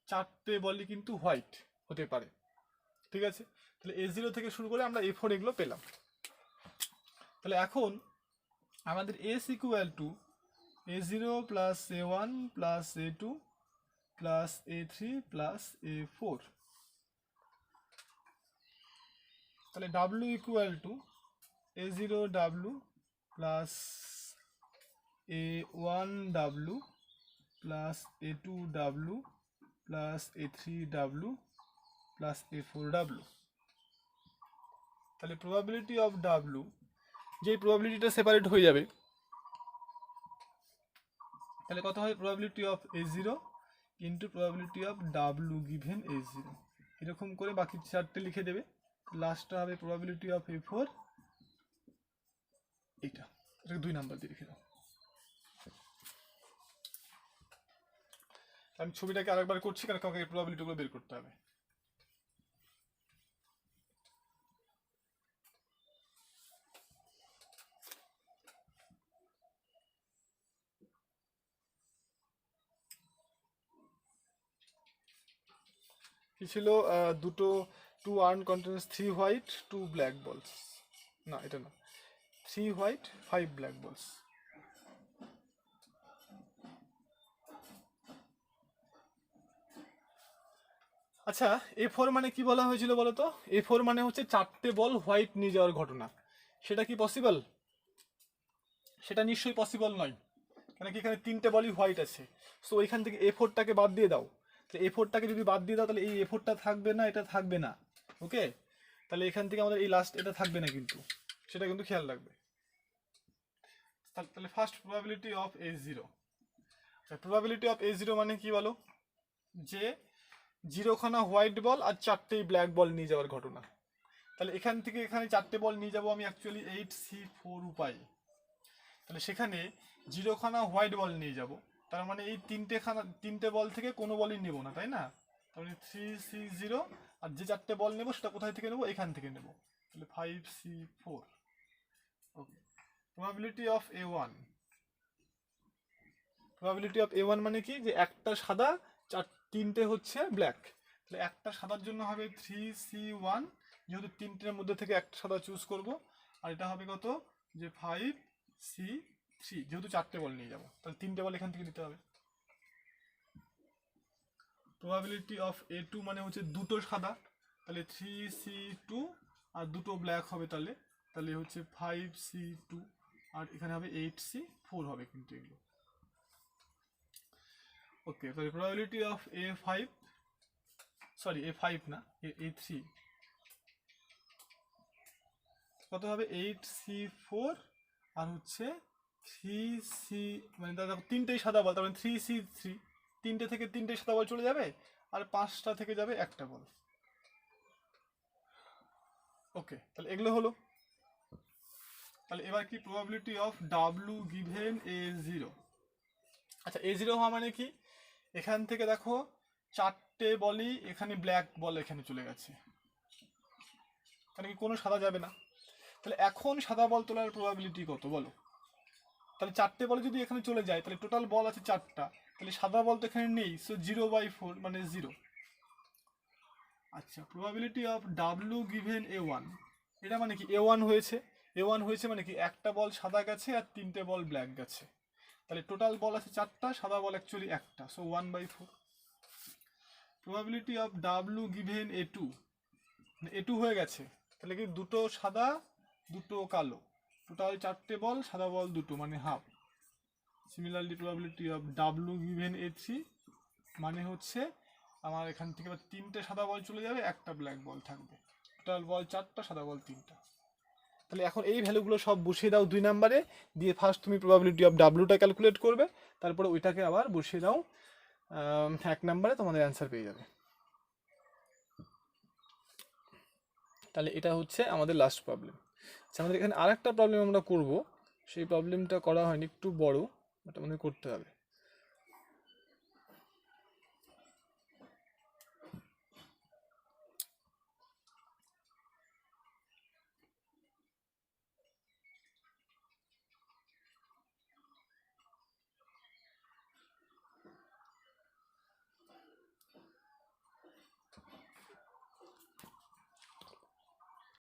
4টে বলই কিন্তু হোয়াইট হতে পারে, ঠিক আছে। তাহলে A0 থেকে শুরু করে আমরা A4 এগুলো পেলাম। তাহলে এখন আমাদের S equal to A0 plus A1 plus A2 plus A3 plus A4। তাহলে W equal to A0W plus A1W plus A2W plus A3W plus A4W। তাহলে প্রবাবিলিটি অফ W, যে প্রবাবিলিটিটা সেপারেট হয়ে যাবে, তাহলে কত হয়? Probability of A0 into probability of W given A0, এরকম করে বাকি 4টে লিখে দেবে। লাস্টটা হবে প্রবাবিলিটি অফ A4, এইটা, এটাকে 2 নাম্বার দিয়ে লিখে দাও। আমি ছবিটাকে আরেকবার করছি কারণ কাউকে প্রবাবিলিটিগুলো বের করতে হবে। কি ছিল? দুটো 2 আর্ন কন্টেন্স 3 হোয়াইট 2 ব্ল্যাক বলস, না এটা না, 3 হোয়াইট 5 ব্ল্যাক বলস। আচ্ছা, A4 মানে কি বলা হয়েছিল বলো তো? A4 মানে হচ্ছে 4টে বল হোয়াইট নিয়ে যাওয়ার ঘটনা। সেটা কি পসিবল? সেটা নিশ্চয়ই পসিবল নয়, কেন কি এখানে 3টে বলই হোয়াইট আছে। সো এখান থেকে A4টাকে বাদ দিয়ে দাও। তাহলে A4টাকে যদি বাদ দিয়ে দাও তাহলে এই A4টা থাকবে না, এটা থাকবে না। ওকে, তাহলে এখান থেকে আমাদের এই লাস্ট এটা থাকবে না কিন্তু, সেটা কিন্তু খেয়াল রাখবে। তাহলে first probability of A0, probability of A0 মানে কি বলো? যে 0 খানা হোয়াইট বল আর 4টেই ব্ল্যাক বল নিয়ে যাওয়ার ঘটনা। তাহলে এখান থেকে এখানে 4টে বল নিয়ে যাবো আমি অ্যাকচুয়ালি 8C4 উপায়ে। তাহলে সেখানে 0 খানা হোয়াইট বল নিয়ে যাব, তার মানে এই 3টে বল থেকে কোনো বলই নেব না, তাই না? তার মানে 3C0, আর যে 4টে বল নেবো সেটা কোথায় থেকে নেবো? এখান থেকে নেবো। তাহলে 5C4। Okay, probability of A1, probability of A1 মানে কি? যে একটা সাদা 3টে হচ্ছে ব্ল্যাক। তাহলে একটা সাদার জন্য হবে 3C1, যেহেতু 3টের মধ্যে থেকে একটা সাদা চুজ করব, আর এটা হবে কত? যে 5C3, যেহেতু 4টে বল নিয়ে যাবো তাহলে 3টে বল এখান থেকে নিতে হবে। প্রবাবিলিটি অফ A2 মানে হচ্ছে দুটো সাদা, তাহলে 3C2 আর দুটো ব্ল্যাক হবে, তাহলে তাহলে হচ্ছে 5C2, আর এখানে হবে 8C4 হবে কিন্তু এগুলো। ওকে, তাহলে probability of A5, sorry A5 না, A3 কত হবে? 8C4 আর হচ্ছে 3C, মানে দাদা 3টেই সাদা বল, তার মানে 3C3, 3টে থেকে 3টে সাদা বল চলে যাবে, আর 5টা থেকে যাবে একটা বল। ওকে, তাহলে এগুলো হলো। তাহলে এবার কি? Probability of W given A0। আচ্ছা, A0 হওয়া মানে কি? এখান থেকে দেখো 4টে বলই এখানে ব্ল্যাক বল এখানে চলে গেছে, মানে কি কোনো সাদা যাবে না। তাহলে এখন সাদা বল তোলার প্রবাবিলিটি কত বলো? তাহলে 4টে বল যদি এখানে চলে যায় তাহলে টোটাল বল আছে 4টা, তাহলে সাদা বল তো এখানে নেই, সো 0/4 মানে 0। আচ্ছা, probability of W given A1, এটা মানে কি? A1 হয়েছে, A1 হয়েছে মানে কি? একটা বল সাদা গেছে আর 3টে বল ব্ল্যাক গেছে, তাহলে টোটাল বল আছে 4টা, সাদা বল অ্যাকচুয়ালি একটা, so 1/4। Probability of W given A2, মানে A2 হয়ে গেছে, তাহলে কি? দুটো সাদা দুটো কালো, টোটাল 4টে বল, সাদা বল দুটো, মানে half. Similarly probability of W given A3 মানে হচ্ছে আমার এখান থেকে 3টে সাদা বল চলে যাবে, একটা ব্ল্যাক বল থাকবে, টোটাল বল 4টা, সাদা বল 3টা। তাহলে এখন এই ভ্যালুগুলো সব বসিয়ে দাও 2 নম্বরে, দিয়ে ফার্স্ট তুমি প্রবাবিলিটি অফ ডাব্লুটা ক্যালকুলেট করবে, তারপরে ওইটাকে আবার বসিয়ে দাও 1 নম্বরে, তোমাদের অ্যান্সার পেয়ে যাবে। তাহলে এটা হচ্ছে আমাদের লাস্ট প্রবলেম। আচ্ছা, আমাদের এখানে আরেকটা প্রবলেম আমরা করব, সেই প্রবলেমটা করা হয়নি, একটু বড়, এটা আমাদের করতে হবে।